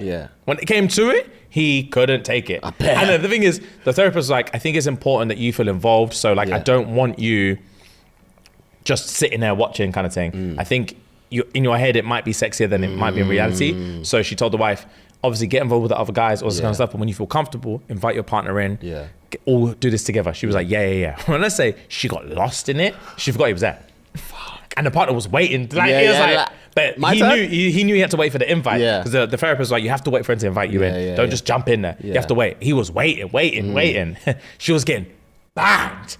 he couldn't take it. And then the thing is, the therapist was like, I think it's important that you feel involved. So like, I don't want you just sitting there watching kind of thing. I think in your head, it might be sexier than it might be in reality. So she told the wife, obviously get involved with the other guys, all this kind of stuff. But when you feel comfortable, invite your partner in. All do this together. She was like, yeah. When I say she got lost in it, she forgot he was there. Fuck. And the partner was waiting. But he knew he had to wait for the invite. Because the therapist was like, you have to wait for him to invite you in. Don't just jump in there. You have to wait. He was waiting. She was getting banged.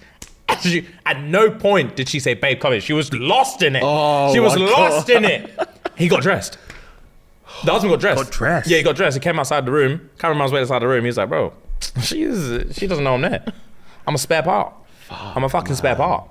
At no point did she say, babe, come in. She was lost in it. She was lost in it. He got dressed. The husband got dressed. Yeah, he got dressed. He came outside the room. Cameraman's waiting outside the room. He was like, bro, she doesn't know I'm there. I'm a spare part. I'm a fucking spare part.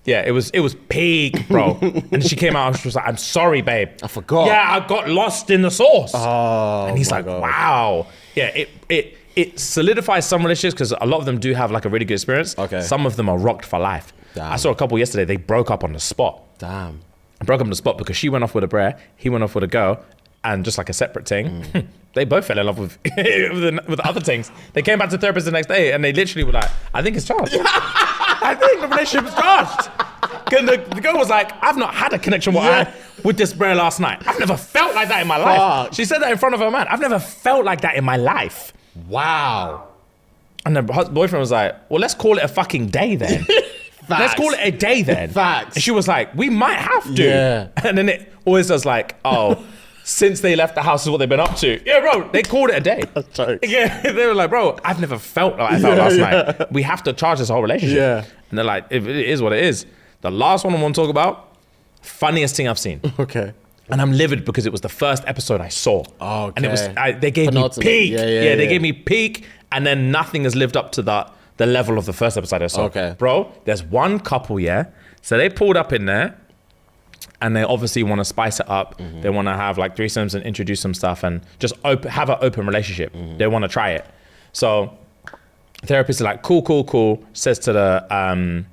Yeah, it was peak, bro. And she came out and she was like, I'm sorry, babe. I forgot. Yeah, I got lost in the sauce. And he's like, God. Wow. Yeah, it solidifies some relationships because a lot of them do have like a really good experience. Okay. Some of them are rocked for life. Damn. I saw a couple yesterday, they broke up on the spot. Damn. Broke up on the spot because she went off with a brer, he went off with a girl, and just like a separate thing, they both fell in love with with other things. They came back to therapist the next day and they literally were like, I think it's charged. I think the relationship's charged. The girl was like, I've not had a connection with this brer last night. I've never felt like that in my life. She said that in front of her man. I've never felt like that in my life. Wow. And the boyfriend was like, well, let's call it a fucking day then. Let's call it a day then. Facts. And she was like, we might have to. Yeah. And then it always does like, oh, since they left the house is what they've been up to. Yeah, bro, they called it a day. Yeah, they were like, bro, I've never felt like I felt last night. We have to charge this whole relationship. Yeah. And they're like, it is what it is. The last one I want to talk about, funniest thing I've seen. Okay. And I'm livid because it was the first episode I saw. Oh, okay. And it was, they gave me peak. Yeah, they gave me peak, and then nothing has lived up to the level of the first episode I saw. Okay. Bro, there's one couple, so they pulled up in there, and they obviously want to spice it up. Mm-hmm. They want to have like threesomes and introduce some stuff and just have an open relationship. Mm-hmm. They want to try it. So therapist is like, cool. Says to the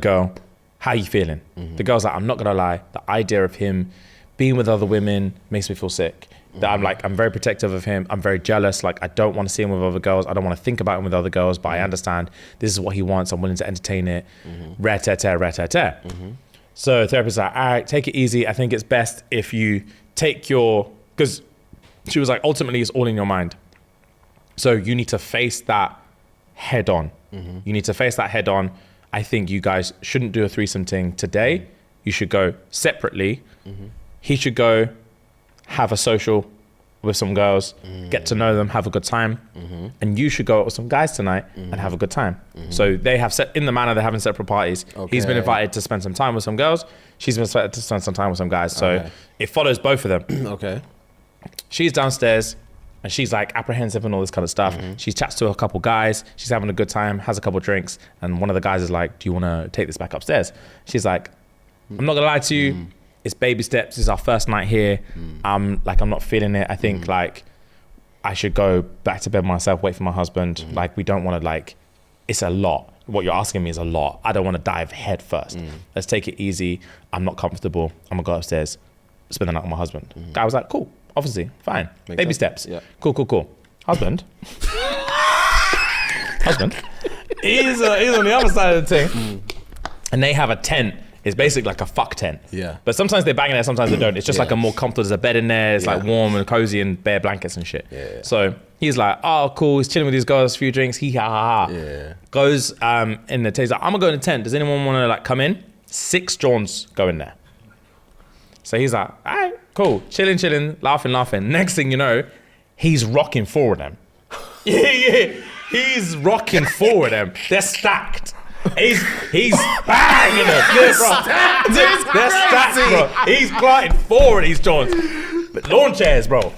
girl, how you feeling? Mm-hmm. The girl's like, I'm not gonna lie. The idea of him being with other women makes me feel sick. That I'm very protective of him. I'm very jealous. Like, I don't want to see him with other girls. I don't want to think about him with other girls, but I understand this is what he wants. I'm willing to entertain it. Mm-hmm. Rare. So therapist like, all right, take it easy. I think it's best if you take because she was like, ultimately it's all in your mind. So you need to face that head on. You need to face that head on. I think you guys shouldn't do a threesome thing today. You should go separately. He should go have a social with some girls, get to know them, have a good time. And you should go out with some guys tonight and have a good time. So they have in the manner they're having separate parties. Okay. He's been invited to spend some time with some girls. She's been invited to spend some time with some guys. So it follows both of them. Okay. She's downstairs and she's like apprehensive and all this kind of stuff. She chats to a couple guys. She's having a good time, has a couple drinks. And one of the guys is like, do you want to take this back upstairs? She's like, I'm not gonna lie to you. It's baby steps. This is our first night here. I'm not feeling it. I think like I should go back to bed myself, wait for my husband. Like we don't want to it's a lot. What you're asking me is a lot. I don't want to dive head first. Let's take it easy. I'm not comfortable. I'm gonna go upstairs, spend the night with my husband. Guy was like, cool, obviously, fine. Makes baby sense. steps. Yeah. Cool. Husband. He's on the other side of the thing. And they have a tent. It's basically like a fuck tent. Yeah. But sometimes they bang in there, sometimes they don't. It's just like a more comfortable, there's a bed in there. It's like warm and cozy and bare blankets and shit. Yeah. So he's like, oh, cool. He's chilling with these girls, a few drinks. Hee ha ha ha. Yeah. Goes in the tent. He's like, I'm gonna go in the tent. Does anyone want to come in? 6 Johns go in there. So he's like, all right, cool. Chilling, laughing. Next thing you know, he's rocking 4 of them. Yeah. He's rocking 4 of them. They're stacked. He's banging them. Yeah, bro. They're stacked, bro. He's gliding 4 of these joints. But lawn chairs, bro.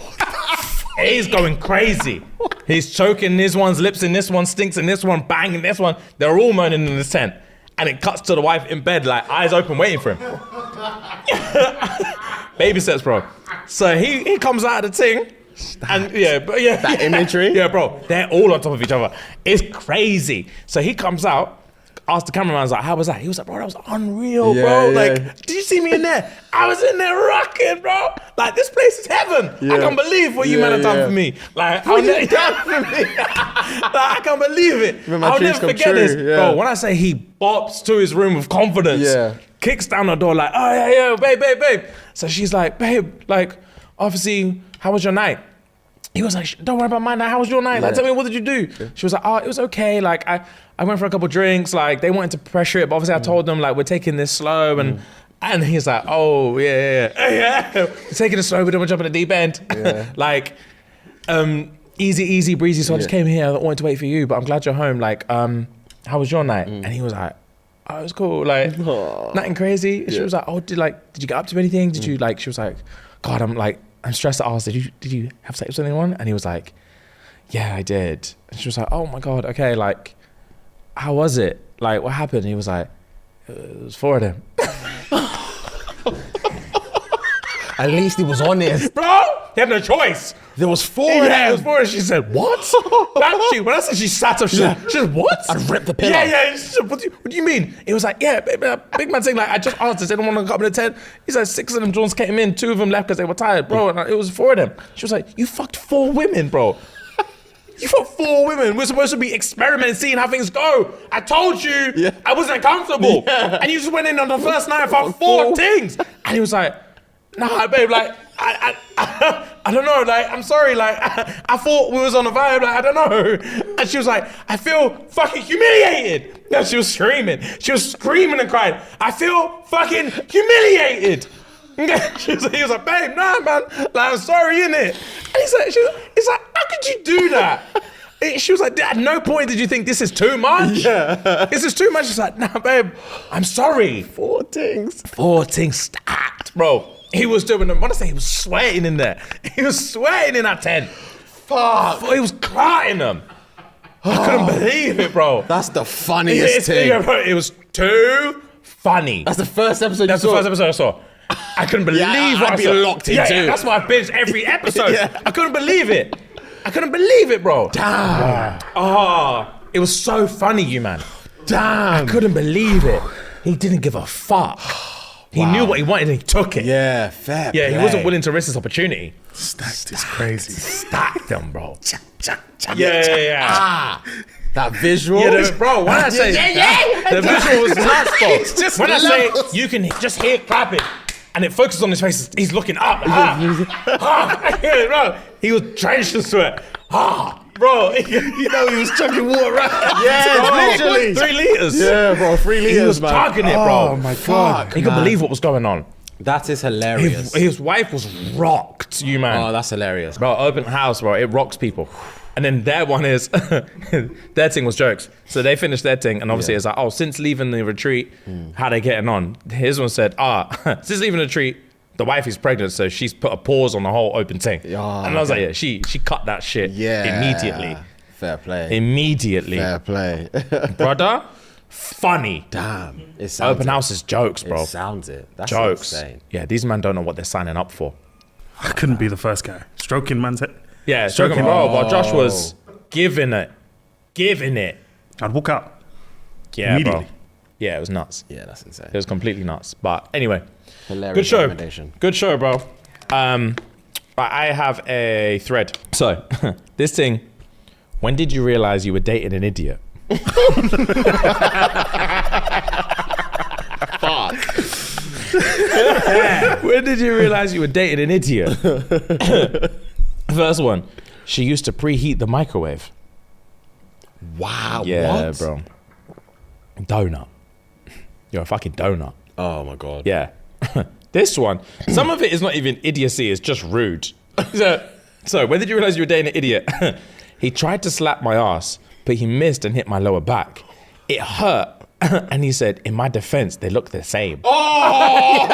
He's going crazy. He's choking this one's lips and this one stinks and this one banging this one. They're all moaning in this tent. And it cuts to the wife in bed, like eyes open, waiting for him. Baby steps, bro. So he comes out of the thing. And that imagery. Yeah, bro. They're all on top of each other. It's crazy. So he comes out. Asked the cameraman, like, how was that? He was like, bro, that was unreal, bro. Like, did you see me in there? I was in there rocking, bro. Like, this place is heaven. I can't believe what you men have done for me. Like, what you done for me? I can't believe it. I'll never forget this. Bro, when I say he bops to his room with confidence, kicks down the door like, oh, yeah, babe. So she's like, babe, like, obviously, how was your night? He was like, don't worry about my night. How was your night? Like, tell me, what did you do? She was like, oh, it was okay. Like, I went for a couple drinks. Like, they wanted to pressure it, but obviously I told them, like, we're taking this slow. And he's like, oh, yeah. We're taking it slow. We don't want to jump in the deep end. Yeah. Like, easy breezy. So I just came here. I wanted to wait for you, but I'm glad you're home. Like, how was your night? And he was like, oh, it was cool. Like, nothing crazy. She was like, oh, did you get up to anything? Did you, like, she was like, God, I'm stressed to ask, did you have sex with anyone? And he was like, yeah, I did. And she was like, oh my God, okay, like, how was it? Like, what happened? And he was like, it was 4 of them. At least he was honest. Bro, he had no choice. There was 4 of them. Yeah, it was 4. And she said, what? When I said she sat up, she said, what? I ripped the pillow. Yeah. She said, what do you mean? It was like, yeah, big man saying, like, I just asked, does anyone want to come in the tent? He said 6 of them Jones came in, 2 of them left because they were tired, bro. And it was 4 of them. She was like, you fucked 4 women, bro. You fucked 4 women. We're supposed to be experimenting, seeing how things go. I told you I wasn't comfortable. Yeah. And you just went in on the first night and fucked 4 things. And he was like, nah, babe, like, I don't know, like, I'm sorry, like, I thought we was on a vibe, like, I don't know. And she was like, I feel fucking humiliated. No, she was screaming. She was screaming and crying. I feel fucking humiliated. He was like, babe, nah, man, like, I'm sorry, innit? And he's like, how could you do that? She was like, at no point did you think this is too much? Yeah. This is too much. She's like, nah, babe, I'm sorry. 4 things. 4 things stacked, bro. He was doing them. When I say he was sweating in there, he was sweating in that tent. Fuck. He was crying them. I couldn't believe it, bro. That's the funniest thing. Yeah, bro, it was too funny. That's the first episode That's the first episode I saw. I couldn't believe what I saw. Locked in too. Yeah, that's why I binged every episode. I couldn't believe it. I couldn't believe it, bro. Damn. Oh, it was so funny, you man. Damn. I couldn't believe it. He didn't give a fuck. He knew what he wanted and he took it. Yeah, fair Yeah, play. he wasn't willing to risk this opportunity. Stacked is crazy. Stacked them, bro. Chuck. Yeah. That visual. Bro, when I say the visual was nuts, bro. When I say you can just hear clapping and it focuses on his face, he's looking up. Bro, he was drenched in sweat. Bro, You know he was chugging water out. yeah, bro, literally. 3 liters. Yeah, bro, 3 liters, He was man. chugging it, bro. Oh my God. He couldn't believe what was going on. That is hilarious. His wife was rocked, you man. Oh, that's hilarious. Bro, open house, bro. It rocks people. And then their one is, their thing was jokes. So they finished their thing, and obviously it's like, oh, since leaving the retreat, how they getting on? His one said, since leaving the retreat, the wife is pregnant, so she's put a pause on the whole open thing. And I was like, yeah, she cut that shit immediately. Fair play. Immediately. Fair play. Brother, funny. Damn. It sounds Open house is jokes, bro. It sounds it. That's Jokes. insane. Yeah, these men don't know what they're signing up for. I couldn't be the first guy. Stroking man's head. Yeah, stroking, bro. But Josh was giving it. I'd walk out. Yeah, bro. Immediately. Yeah, it was nuts. Yeah, that's insane. It was completely nuts. But anyway, Hilarious good show. recommendation. Good show, bro. I have a thread. So, this thing, when did you realize you were dating an idiot? Fuck. When did you realize you were dating an idiot? First one, she used to preheat the microwave. Wow. Yeah, what? bro. Donut. You're a fucking donut. Oh my God. Yeah. This one, some of it is not even idiocy, it's just rude. So when did you realize you were dating an idiot? He tried to slap my ass, but he missed and hit my lower back. It hurt. And he said, in my defense, they look the same. Oh,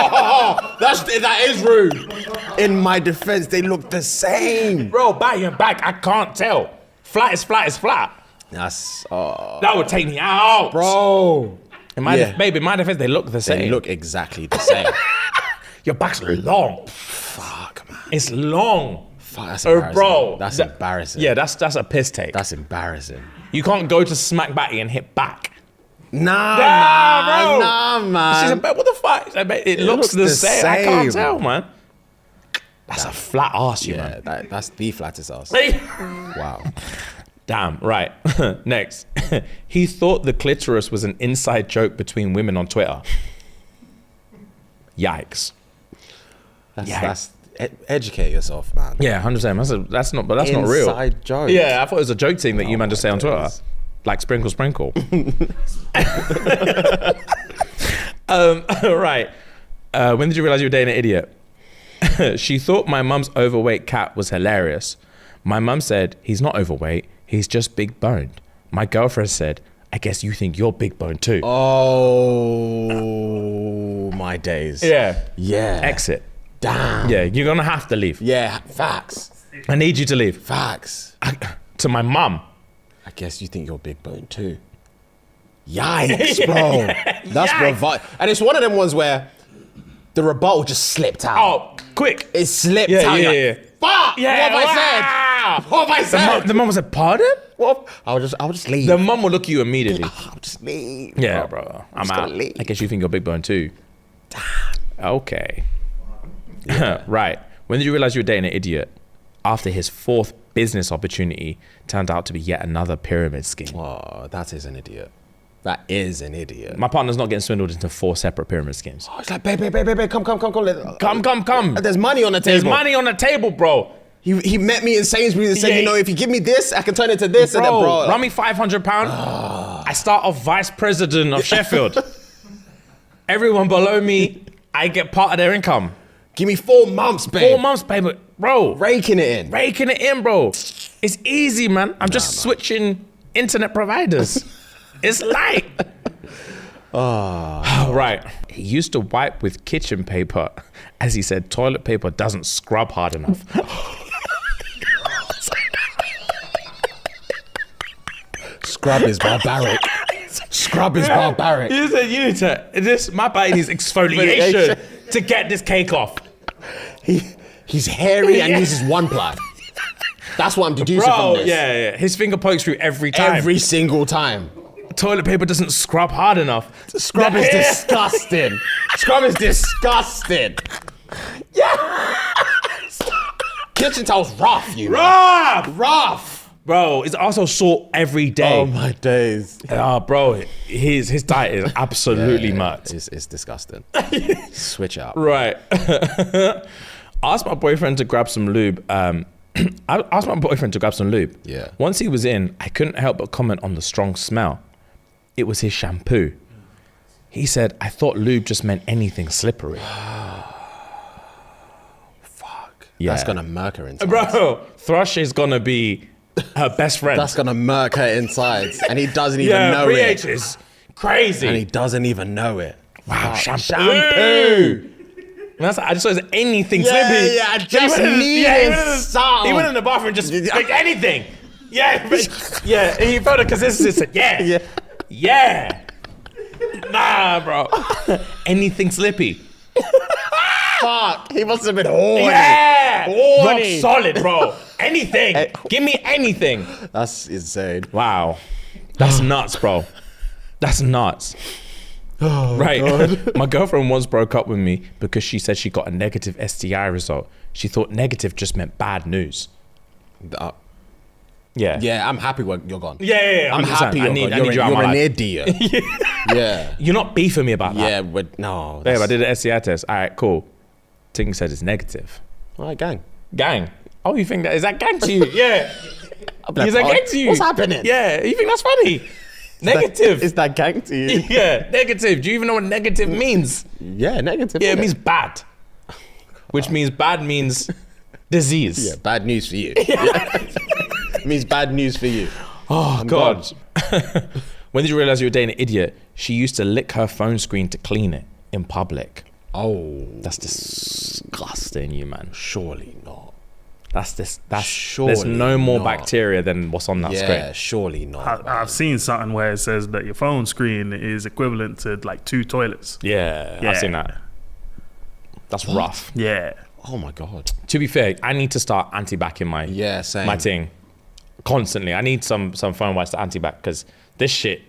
that is rude. In my defense, they look the same. Bro, back and back, I can't tell. Flat is flat is flat. That's That would take me out. bro. In my baby, in my defense, they look the same. They look exactly the same. Your back's long. Fuck, man. It's long. Fuck, that's embarrassing. Bro. That's embarrassing. Yeah, that's a piss take. That's embarrassing. You can't go to smack Batty and hit back. Nah, bro. Nah, man. She said, "What the fuck?" I bet it looks the same. I can't tell, man. That's a flat ass, you man. That's the flattest ass. Wow. Damn, right. Next. He thought the clitoris was an inside joke between women on Twitter. Yikes. Educate yourself, man. Yeah, 100%. That's not real. Inside joke. Yeah, I thought it was a joke thing that you man just say on Twitter. Like sprinkle, sprinkle. Right. When did you realize you were dating an idiot? She thought my mum's overweight cat was hilarious. My mum said, he's not overweight, he's just big boned. My girlfriend said, I guess you think you're big boned too. Oh, my days. Yeah. Yeah. Exit. Damn. Yeah, you're gonna have to leave. Yeah, facts. I need you to leave. Facts. To my mum. I guess you think you're big bone too. Yikes, bro. That's bravado. And it's one of them ones where the rebuttal just slipped out. Oh, quick. It slipped Yeah, out. yeah, You're yeah. like, fuck! Yeah, what have I said? What have I said? The mum said, pardon? What? I'll just leave. The mum will look at you immediately. I'll just leave. Yeah, bro. I'm just out. gonna leave. I guess you think you're big bone too. Okay. Right. When did you realize you were dating an idiot? After his 4th business opportunity turned out to be yet another pyramid scheme. Oh, that is an idiot. That is an idiot. My partner's not getting swindled into 4 separate pyramid schemes. Oh, it's like, babe, come. Come. There's money on the table. There's money on the table, bro. He met me in Sainsbury's and said, if you give me this, I can turn it to this. Bro, and then, bro, run me £500. I start off vice president of Sheffield. Everyone below me, I get part of their income. give me 4 months, babe. 4 months, baby. Bro. Raking it in. Raking it in, bro. It's easy, man. I'm just switching internet providers. It's light. Right. He used to wipe with kitchen paper as he said toilet paper doesn't scrub hard enough. Scrub is barbaric. Scrub is barbaric. You said, this, my body needs exfoliation to get this cake off. He's hairy and uses 1-ply. That's what I'm deducing from this. Yeah. His finger pokes through every time. Every single time. Toilet paper doesn't scrub hard enough. Scrub is disgusting. Scrub is disgusting. Yeah. Kitchen towel's rough, you know. Rough! Rough. Bro, it's also sore every day. Oh my days. Bro, his diet is absolutely nuts. It's disgusting. Switch out. Right. Asked my boyfriend to grab some lube. I asked my boyfriend to grab some lube. Yeah. Once he was in, I couldn't help but comment on the strong smell. It was his shampoo. He said, I thought lube just meant anything slippery. Fuck. Yeah. That's gonna murk her inside. Bro, Thrush is gonna be her best friend. That's gonna murk her insides. And he doesn't even know it. is crazy. And he doesn't even know it. Wow, Fuck. shampoo. I just saw anything slippy. Yeah, I just needed something. He went in the bathroom just like anything. Yeah, yeah. He felt a consistency. Said, yeah. Nah, bro. Anything slippy. Fuck. He must have been horny. Yeah. Horny. Rock solid, bro. Anything. Give me anything. That's insane. Wow. That's nuts, bro. That's nuts. Oh, right. God. My girlfriend once broke up with me because she said she got a negative STI result. She thought negative just meant bad news. Yeah, I'm happy when you're gone. Yeah. I'm happy you're gone. You're an idiot. Yeah. You're not beefing me about that. Yeah, but no. Babe, I did an STI test. All right, cool. Ting said it's negative. All right, gang. Oh, you think that? Is that gang to you? Yeah. Is that gang to you? What's happening? Yeah. You think that's funny? Negative. Is that gang to you? Yeah, negative. Do you even know what negative means? Yeah, negative. Yeah, it means bad. Which means bad means disease. Yeah, bad news for you. It means bad news for you. Oh, God. When did you realize you were dating an idiot? She used to lick her phone screen to clean it in public. Oh. That's disgusting, you man. Surely not. That's surely there's no more not. Bacteria than what's on that screen. Yeah, surely not. I've seen something where it says that your phone screen is equivalent to like 2 toilets. Yeah, I've seen that. That's rough. Yeah. Oh my God. To be fair, I need to start anti-backing my same. my thing constantly. I need some phone wipes to anti-back because this shit.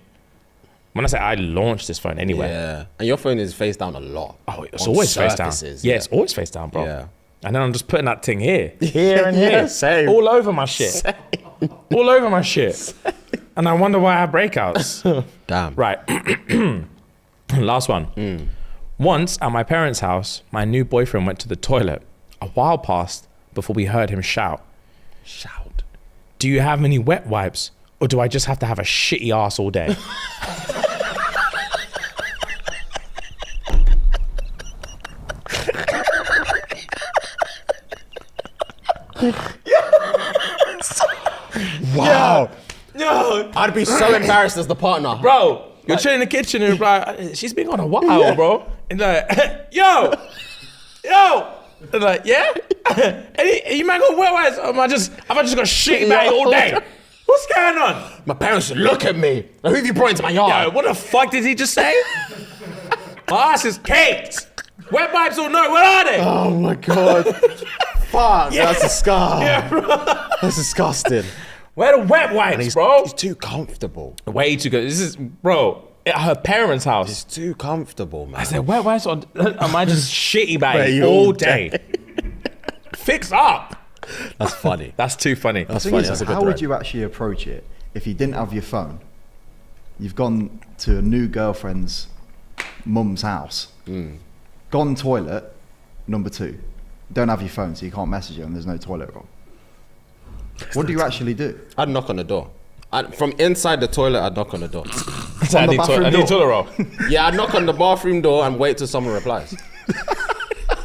When I say I launched this phone anyway. Yeah, and your phone is face down a lot. Oh, it's always face down. Yeah, it's always face down, bro. Yeah. And then I'm just putting that thing here and Yeah, here, same. all over my shit, all over my shit. Same. And I wonder why I have breakouts. Damn. Right. Last one. Once at my parents' house, my new boyfriend went to the toilet. A while passed before we heard him shout. Do you have any wet wipes, or do I just have to have a shitty ass all day? Wow. No. I'd be so embarrassed as the partner. Bro, you're chilling in the kitchen and like, she's been on a while, bro. And like, yo. And like, yeah? Hey, you man got wet wipes? Have I just got shit bag all day? What's going on? My parents should look at me. Like, who have you brought into my yard? Yo, what the fuck did he just say? My ass is caked. Wet wipes or no, what are they? Oh my God. Fuck, Yeah. that's disgusting. Yeah, bro. That's disgusting. Where the wet wipes, bro? He's too comfortable. Way too good. This is, bro, at her parents' house. He's too comfortable, man. I said, wet wipes or am I just shitty bag Mate, all day? Fix up. That's funny. That's too funny. That's Thing funny. is, That's a good how would thread. you actually approach it if you didn't have your phone? You've gone to a new girlfriend's mum's house, gone toilet, number 2. Don't have your phone, so you can't message her, and there's no toilet roll. What do you actually do? I'd knock on the door. From inside the toilet, I'd knock on the door. I the need bathroom toilet roll. Yeah, I'd knock on the bathroom door and wait till someone replies.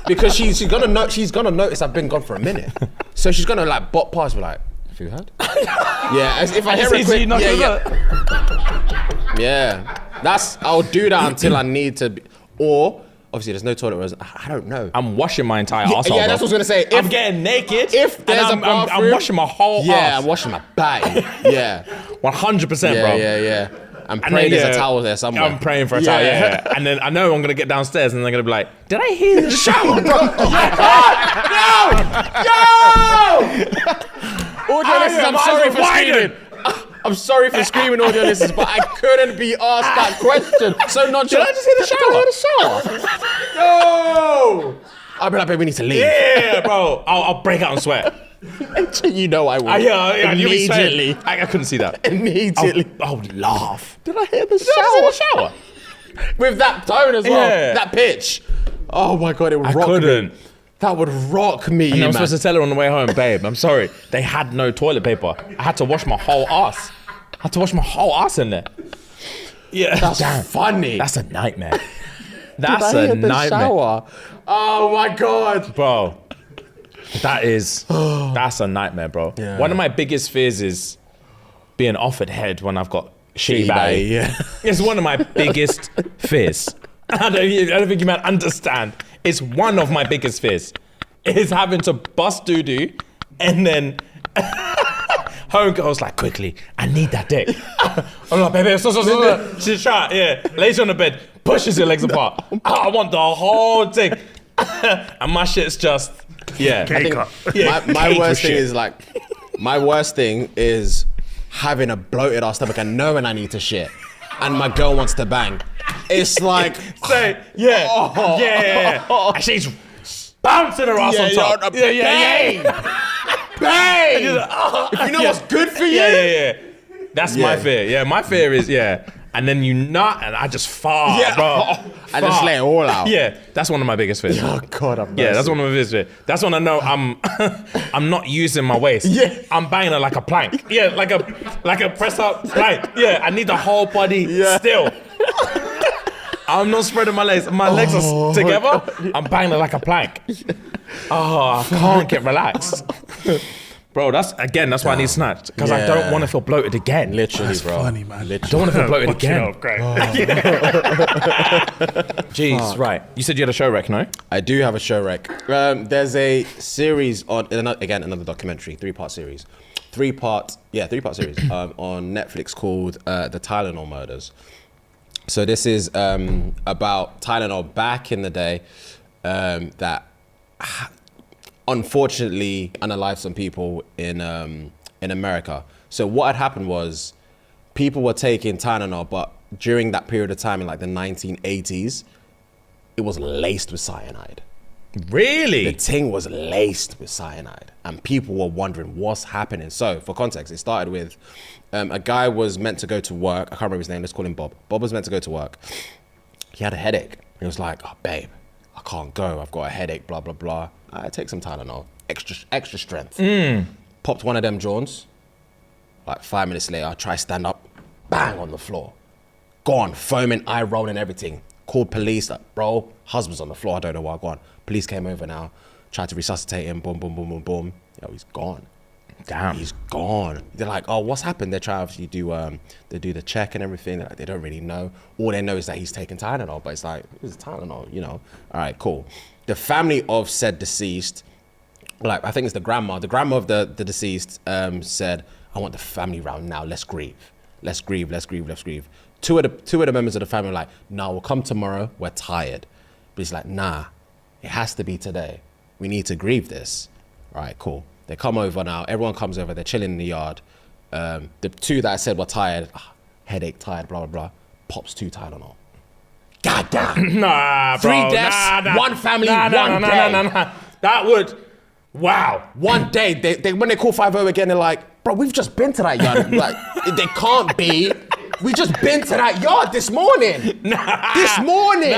Because she's gonna notice I've been gone for a minute. So she's gonna like bop past, be like, have you heard? Yeah, as if I hear it quick. Yeah. I'll do that until I need to be, or obviously there's no toilet rolls. I don't know. I'm washing my entire arsehole. Yeah, that's what I was gonna say. I'm getting naked. If there's and a I'm bathroom, washing my whole yeah, arse. I'm washing my body. Yeah. 100%, bro. Yeah. I'm And praying then, there's a towel there somewhere. I'm praying for a towel, yeah. And then I know I'm gonna get downstairs and they're gonna be like, did I hear the shower? Audio listeners, I'm sorry for screaming. I'm sorry for screaming, audio listeners, but I couldn't be asked that question. So not Did I just hear the shower? Did I hear the shower? No! I'll be like, babe, we need to leave. Yeah, bro. I'll break out and sweat. You know I would. Yeah, immediately. I couldn't see that. Immediately. I would laugh. Did I hear the Shower. With that tone as well. Yeah. That pitch. Oh my God, it would I rock couldn't. me. That would rock me, And I man. was supposed to tell her on the way home, babe, I'm sorry. They had no toilet paper. I had to wash my whole ass. In there. Yeah. That's funny. That's a nightmare. Did That's I a hear the nightmare. shower? Oh my God. Bro, that's a nightmare, bro. Yeah. One of my biggest fears is being offered head when I've got shitty Bae, bae. yeah. It's one of my biggest fears. I don't think you might understand. It's one of my biggest fears. Is having to bust doo-doo and then homegirl's like, quickly, I need that dick. I'm like, baby, stop. She's trying, lays on the bed, pushes her legs apart. I want the whole thing. And my shit's just, Cake up. My worst thing is like, my worst thing is having a bloated ass stomach and knowing I need to shit, and my girl wants to bang. It's like, And she's bouncing her ass on top. Babe! If you know what's good for you. Yeah. That's my fear. Yeah, my fear is, and then you nut, and I just fart, bro. I just let it all out. Yeah, that's one of my biggest fears. Oh God, I'm That's one of my biggest fears. That's when I know I'm not using my waist. Yeah. I'm banging her like a plank. Yeah, like a press up plank. Yeah, I need the whole body still. I'm not spreading my legs. My legs are together. I'm banging her like a plank. Oh, I can't get relaxed. Bro, that's why I need snatched. Because I don't want to feel bloated again. Literally, That's bro. funny, man. I don't want to feel bloated again. Great. Jeez, right. You said you had a show rec, no? I do have a show rec. There's a series on, another documentary, three-part series. Three-part series on Netflix called The Tylenol Murders. So this is about Tylenol back in the day that unfortunately unalived some people in America. So what had happened was people were taking Tylenol, but during that period of time in like the 1980s, it was laced with cyanide. Really? The thing was laced with cyanide, and people were wondering what's happening. So for context, it started with a guy was meant to go to work. I can't remember his name. Let's call him Bob. Bob was meant to go to work. He had a headache. He was like, oh, babe, I can't go. I've got a headache, blah, blah, blah. I take some Tylenol, extra strength. Popped one of them Jones. Like 5 minutes later, I try stand up, bang on the floor. Gone, foaming, eye rolling, everything. Called police, like, bro, husband's on the floor, I don't know why, gone. Police came over now, tried to resuscitate him, boom, boom, boom, boom, boom. Yo, he's gone. Damn. He's gone. They're like, oh, what's happened? They try to do the check and everything. They're like, they don't really know. All they know is that he's taking Tylenol, but it's like, it's Tylenol, you know? All right, cool. The family of said deceased, like, I think it's the grandma of the deceased said, I want the family round now, let's grieve. Let's grieve. Two of the members of the family were like, no, we'll come tomorrow, we're tired. But he's like, nah, it has to be today. We need to grieve this. All right, cool. They come over now, everyone comes over, they're chilling in the yard. The two that I said were tired, headache, tired, blah, blah, blah, pops 2 Tylenol. God damn. Nah, bro. 3 deaths, 1 family, 1 day. Nah. That would, wow. 1 day, they when they call 50 again, they're like, bro, we've just been to that yard. Like, they can't be. We just been to that yard this morning. This morning.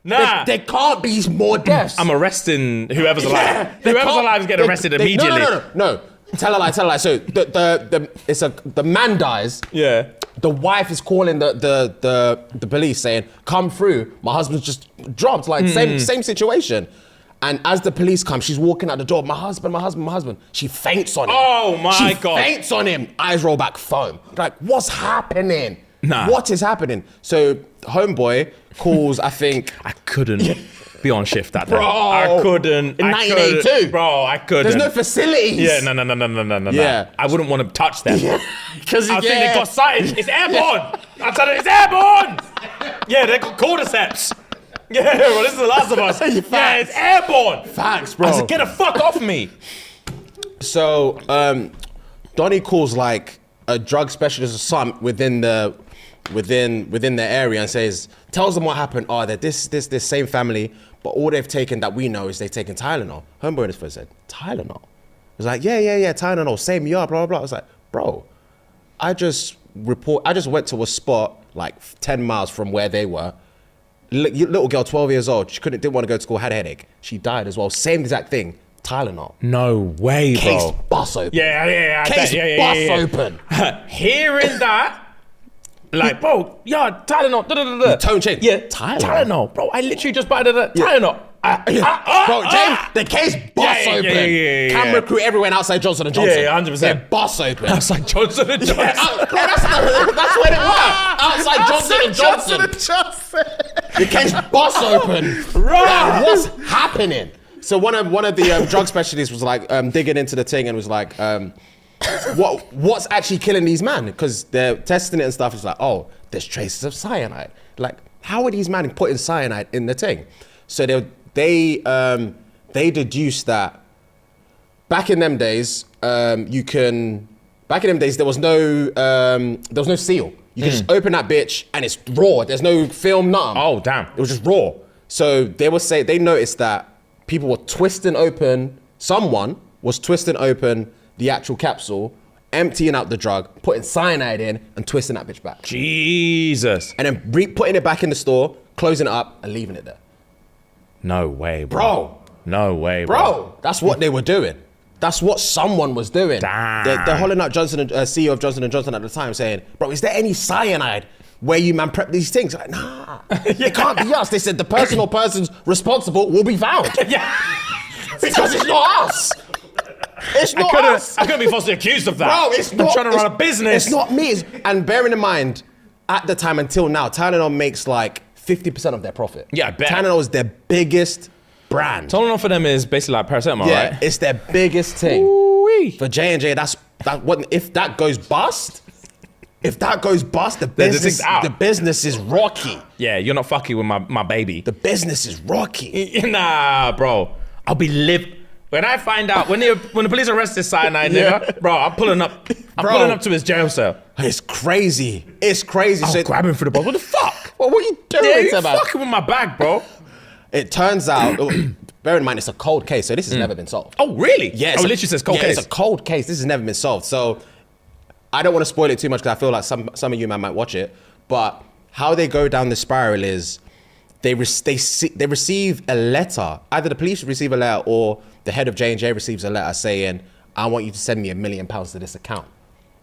Nah. They can't be more deaths. I'm arresting whoever's alive. Whoever's alive is getting arrested immediately. No. Tell a lie. So the man dies. Yeah. The wife is calling the police saying, come through. My husband's just dropped. Like same situation. And as the police come, she's walking out the door. My husband. She faints on him. Oh my God. She faints on him. Eyes roll back, foam. Like, what's happening? Nah. What is happening? So homeboy calls, I think. I couldn't be on shift that day. Bro. I couldn't. In 1982. Bro, I couldn't. There's no facilities. Yeah, no. Yeah. I wouldn't want to touch them. Because I think they got sighted. It's airborne. I tell you, it's airborne. Yeah, they got cordyceps. Yeah, well, this is The Last of Us. Yeah, it's airborne. Facts, bro. I said, get the fuck off me. So, Donnie calls like a drug specialist or something within the area and tells them what happened. Oh, they're this same family, but all they've taken that we know is they've taken Tylenol. Homeboy in his first said, Tylenol? was like, yeah, Tylenol, same year, blah, blah, blah. I was like, bro, I just went to a spot like 10 miles from where they were. Little girl, 12 years old, she didn't want to go to school, had a headache. She died as well. Same exact thing, Tylenol. No way, bro. Case bust open. Yeah. Case bust open. Hearing that, like, bro, yeah, Tylenol. The tone change. Yeah, Tylenol. Bro, I literally just bought Tylenol. Bro, James, the case bust open. Camera crew everywhere and outside Johnson & Johnson. Yeah, 100%. They bust open. Outside Johnson & Johnson. Bro, that's where they were. Outside Johnson & Johnson. The case bust open. Like, what's happening? So one of the drug specialists was like digging into the thing and was like, what's actually killing these men? Because they're testing it and stuff. It's like, oh, there's traces of cyanide. Like, how are these men putting cyanide in the thing? So they deduced that back in them days, there was no seal. You can just open that bitch and it's raw. There's no film, nothing. Oh, damn. It was just raw. So they noticed that people were someone was twisting open the actual capsule, emptying out the drug, putting cyanide in and twisting that bitch back. Jesus. And then putting it back in the store, closing it up and leaving it there. No way, bro. No way, Bro, that's what they were doing. That's what someone was doing. Damn. They're hollering out CEO of Johnson & Johnson at the time saying, bro, is there any cyanide where you man prep these things? Like, nah, it can't be us. They said the person or persons responsible will be found. Yeah. Because it's not us. It's not us. I couldn't be falsely accused of that. Bro, I'm trying to run a business. It's not me. And bearing in mind, at the time until now, Tylenol makes like 50% of their profit. Yeah, I bet. Tylenol is their biggest brand. Tylenol for them is basically like paracetamol, Yeah, right? it's their biggest thing. Ooh-wee. For J&J, if that goes bust, the business is rocky. Yeah, you're not fucking with my baby. The business is rocky. Nah, bro. I'll be when I find out when the police arrest this cyanide nigga, bro, I'm pulling up to his jail cell. It's crazy. I'll grab him for the balls. What the fuck? Well, what are you doing? Yeah, you fucking with my bag, bro. It turns out, bear in mind, it's a cold case, so this has never been solved. Oh, really? Yeah, it literally says cold case. It's a cold case. This has never been solved. So I don't want to spoil it too much because I feel like some of you man might watch it. But how they go down the spiral is they receive a letter. Either the police receive a letter or the head of J&J receives a letter saying, I want you to send me £1 million to this account.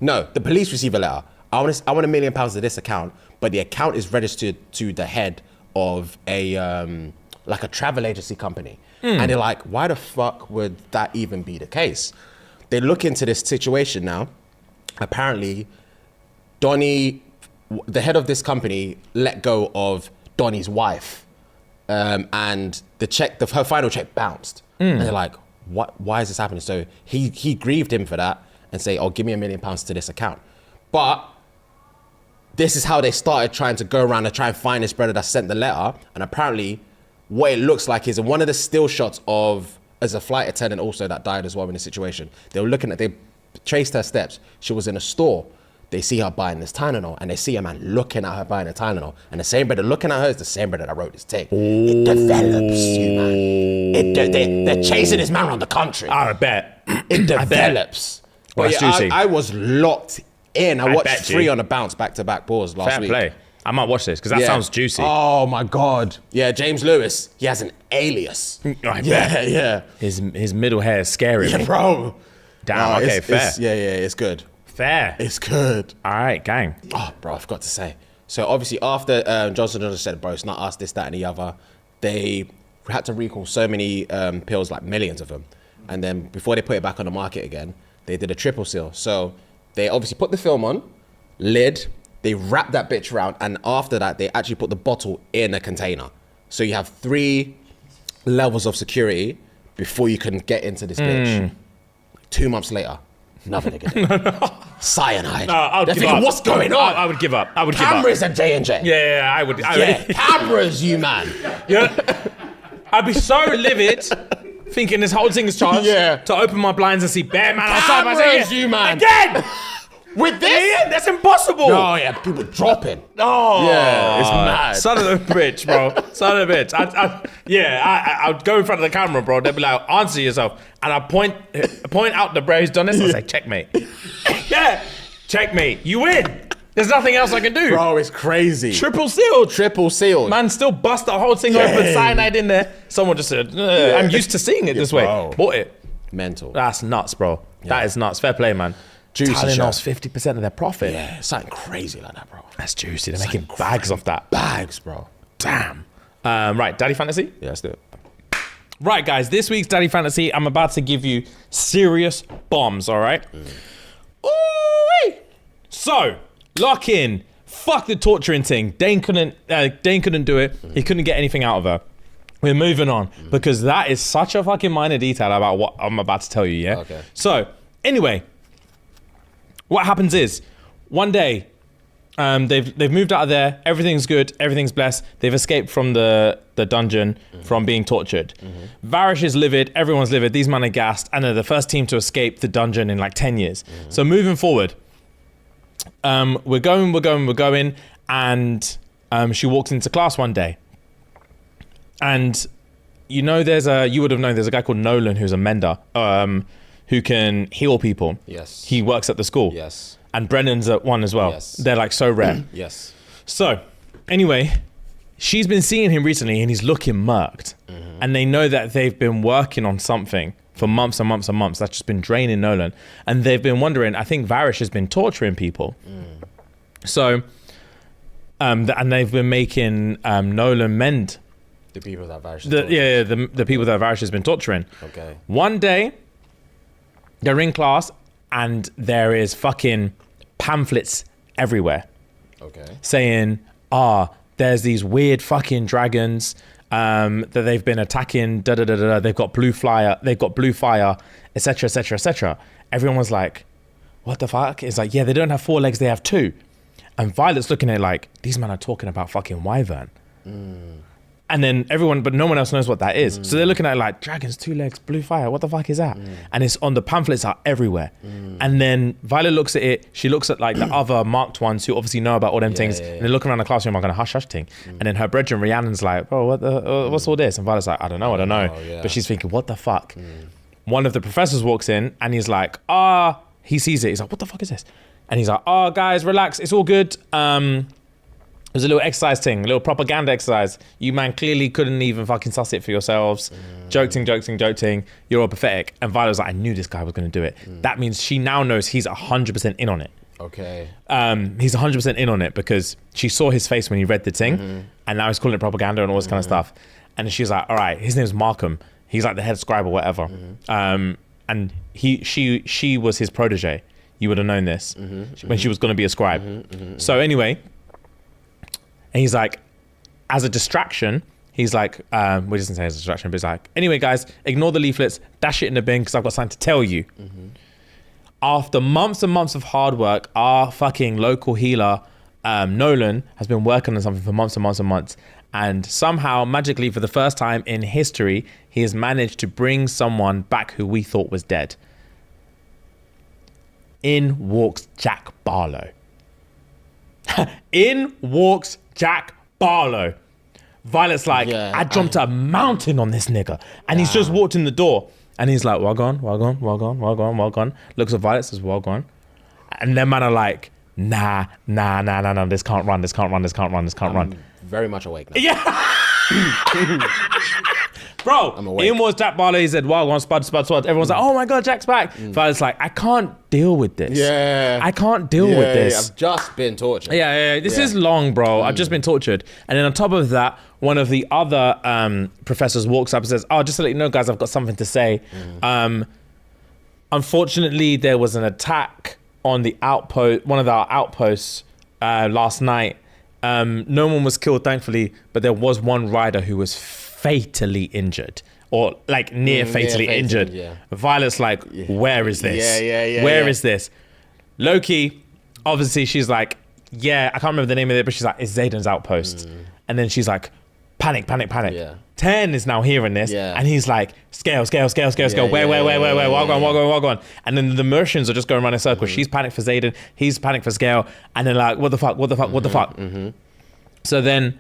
No, the police receive a letter. I want £1 million to this account, but the account is registered to the head of a travel agency company. And they're like, why the fuck would that even be the case? They look into this situation now. Apparently, Donnie, the head of this company, let go of Donnie's wife. And her final check bounced. And they're like, why is this happening? So he grieved him for that and say, oh, give me £1 million to this account. But this is how they started trying to go around and try and find this brother that sent the letter. And apparently what it looks like is in one of the still shots as a flight attendant also that died as well in the situation. They traced her steps. She was in a store. They see her buying this Tylenol and they see a man looking at her buying a Tylenol. And the same brother looking at her is the same brother that wrote this tape. It develops you, man. They're chasing this man around the country. I bet. It develops. Well, but that's juicy. I was locked in. I watched bet 3 you. on the bounce back-to-back pause last week. Fair play. I might watch this because that sounds juicy. Oh my God. Yeah, James Lewis, he has an alias. I bet. Yeah. His middle hair is scary. Yeah, bro. Damn, okay, fair. It's good. Fair. It's good. All right, gang. Oh, bro, I forgot to say. So obviously after Johnson & Johnson said, bro, it's not us, this, that, and the other, they had to recall so many pills, like millions of them. And then before they put it back on the market again, they did a triple seal. So they obviously put the film on, lid, they wrapped that bitch around, and after that, they actually put the bottle in a container. So you have 3 levels of security before you can get into this bitch. 2 months later, another nigga. Cyanide. No, I would They're give thinking, up. what's going on? I would give up. Cameras at J&J. Yeah, I would. Cameras, you man. I'd be so livid, thinking this whole thing is charged. Yeah. To open my blinds and see bare man outside. Cameras, you man. Again. With this? Yeah, that's impossible. No, yeah, people dropping. Oh, Yeah, it's mad. Son of a bitch, bro. Son of a bitch. I would go in front of the camera, bro. They'd be like, answer yourself. And I point out the bro who's done this. I say, checkmate. Yeah, checkmate. You win. There's nothing else I can do. Bro, it's crazy. Triple sealed. Triple sealed. Man still bust the whole thing open, cyanide in there. Someone just said, I'm used to seeing it this way. Bro. Bought it. Mental. That's nuts, bro. That is nuts. Fair play, man. Juicy Tylenol's shit. 50% of their profit. Yeah, something crazy like that, bro. That's juicy. They're making bags off that. Bags, bro. Damn. Right, Daddy Fantasy? Yeah, let's do it. Right, guys, this week's Daddy Fantasy, I'm about to give you serious bombs, all right? Ooh-wee. So, lock in. Fuck the torturing thing. Dane couldn't do it. He couldn't get anything out of her. We're moving on because that is such a fucking minor detail about what I'm about to tell you, yeah? Okay. So, anyway, what happens is, one day, they've moved out of there, everything's good, everything's blessed, they've escaped from the dungeon from being tortured. Varish is livid, everyone's livid, these men are gassed, and they're the first team to escape the dungeon in like 10 years. So moving forward, we're going, and she walks into class one day. And you would have known there's a guy called Nolan who's a mender, who can heal people. Yes. He works at the school. Yes. And Brennan's at one as well. Yes. They're like so rare. Yes. So, anyway, she's been seeing him recently and he's looking murked. And they know that they've been working on something for months and months and months that's just been draining Nolan. And they've been wondering, I think Varish has been torturing people. So, and they've been making Nolan mend. The people that Varish The people that Varish has been torturing. Okay. One day, they're in class and there is fucking pamphlets everywhere. Okay. Saying, there's these weird fucking dragons that they've been attacking, they've got blue fire, etc, etc, etc. Everyone was like, what the fuck? It's like, yeah, they don't have 4 legs, they have 2. And Violet's looking at it like, these men are talking about fucking wyvern. And then but no one else knows what that is. So they're looking at it like, dragons, 2 legs, blue fire, what the fuck is that? And it's on the pamphlets are everywhere. And then Violet looks at it, she looks at like the other marked ones who obviously know about all them things, and they're looking around the classroom like on a hush thing. And then her brethren, Rhiannon's like, bro, what's all this? And Violet's like, I don't know. Yeah. But she's thinking, what the fuck? One of the professors walks in and he's like, he sees it. He's like, what the fuck is this? And he's like, guys, relax, it's all good. It was a little exercise thing, a little propaganda exercise. You man clearly couldn't even fucking suss it for yourselves. Joking. You're all pathetic. And Violet's like, I knew this guy was going to do it. That means she now knows he's 100% in on it. Okay. He's 100% in on it because she saw his face when he read the thing, and now he's calling it propaganda and all this kind of stuff. And she's like, all right, his name's Markham. He's like the head scribe or whatever. And she was his protege. You would have known this when she was going to be a scribe. So anyway. And he's like, as a distraction, he's like, we doesn't say as a distraction, but he's like, anyway, guys, ignore the leaflets, dash it in the bin because I've got something to tell you. After months and months of hard work, our fucking local healer, Nolan, has been working on something for months and months and months. And somehow, magically, for the first time in history, he has managed to bring someone back who we thought was dead. In walks Jack Barlow. In walks Jack Barlow. Violet's like, I jumped a mountain on this nigga. And he's just walked in the door. And he's like, well gone. Looks at Violet, says, well gone. And them man are like, nah, this can't run. Very much awake now. Yeah. Bro, in was Jack Barlow, he said, well gone, spud. Everyone's like, oh my God, Jack's back. Violet's like, I can't deal with this. Yeah. I can't deal with this. I've just been tortured. Yeah. This is long, bro. I've just been tortured. And then on top of that, one of the other professors walks up and says, just to let you know, guys, I've got something to say. Unfortunately, there was an attack on the outpost, one of our outposts last night. No one was killed, thankfully, but there was one rider who was fatally injured, or like near fatally injured. Yeah. Violet's like, where is this? Where is this? Loki, obviously she's like, I can't remember the name of it, but she's like, it's Zayden's outpost. And then she's like, Panic. Yeah. 10 is now hearing this, and he's like, scale. Wait. Walk on. And then the motions are just going around in circles. She's panicked for Zayden, he's panicked for scale, and then like, what the fuck? So then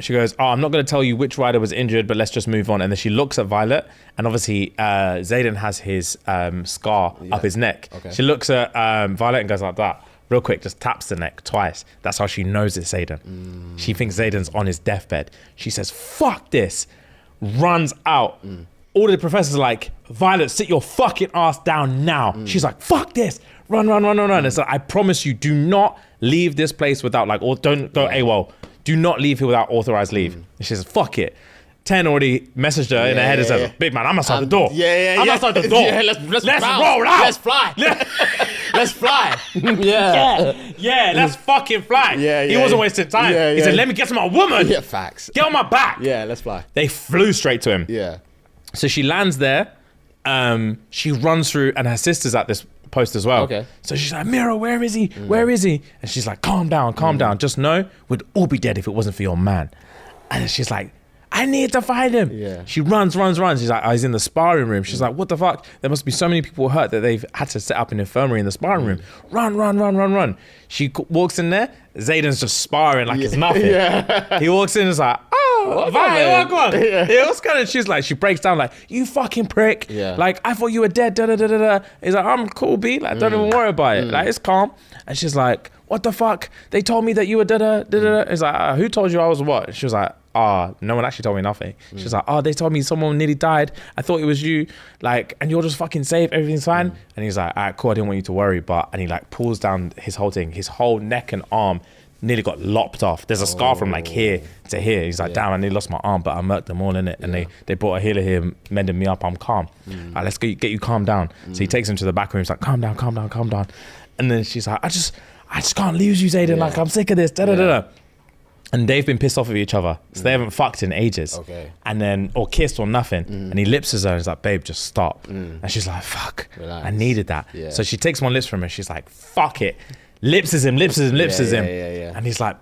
she goes, I'm not going to tell you which rider was injured, but let's just move on. And then she looks at Violet, and obviously Zayden has his scar up his neck. Okay. She looks at Violet and goes like that. Real quick, just taps the neck twice. That's how she knows it's Zayden. She thinks Zayden's on his deathbed. She says, fuck this. Runs out. All the professors are like, Violet, sit your fucking ass down now. She's like, fuck this. Run. It's like, I promise you, do not leave this place without like, or don't go AWOL. Do not leave here without authorized leave. And she says, fuck it. 10 already messaged her in her head and says, big man, I'm outside the door. I'm outside the door. Let's roll out. Let's fly. Let's fly. Let's fucking fly. He wasn't wasting time. He said, let me get to my woman. Yeah, facts. Get on my back. Yeah, let's fly. They flew straight to him. Yeah. So she lands there. She runs through, and her sister's at this post as well. Okay. So she's like, Mira, where is he? Where is he? And she's like, calm down. Just know we'd all be dead if it wasn't for your man. And she's like, I need to find him. Yeah. She runs. She's like, he's in the sparring room. She's like, what the fuck? There must be so many people hurt that they've had to set up an infirmary in the sparring room. Run. She walks in there. Zayden's just sparring like it's nothing. He walks in and is like, what on? What's going on? She's like, she breaks down like, you fucking prick. Like, I thought you were dead. He's like, I'm cool, B. Like, don't even worry about it. Like, it's calm. And she's like, what the fuck? They told me that you were He's like, who told you I was what? She was like, no one actually told me nothing. She's like, they told me someone nearly died. I thought it was you. Like, and you're just fucking safe. Everything's fine. And he's like, all right, cool. I didn't want you to worry. And he like pulls down his whole thing. His whole neck and arm nearly got lopped off. There's a scar from like here to here. He's like, damn, I nearly lost my arm, but I murked them all in it. And they brought a healer here, mending me up. I'm calm. All right, let's get you calm down. So he takes him to the back room. He's like, calm down. And then she's like, I just can't lose you, Zayden. Like, I'm sick of this. And they've been pissed off with each other. So they haven't fucked in ages. Okay. And then, or kissed or nothing. And he lipses her and he's like, babe, just stop. And she's like, fuck, relax. I needed that. So she takes one lips from him. She's like, fuck it. Lipses him. And he's like,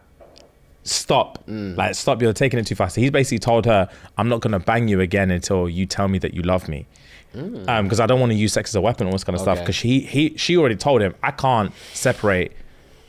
stop. Like, stop, you're taking it too fast. So he's basically told her, I'm not gonna bang you again until you tell me that you love me. Because I don't want to use sex as a weapon, all this kind of stuff. Because she already told him, I can't separate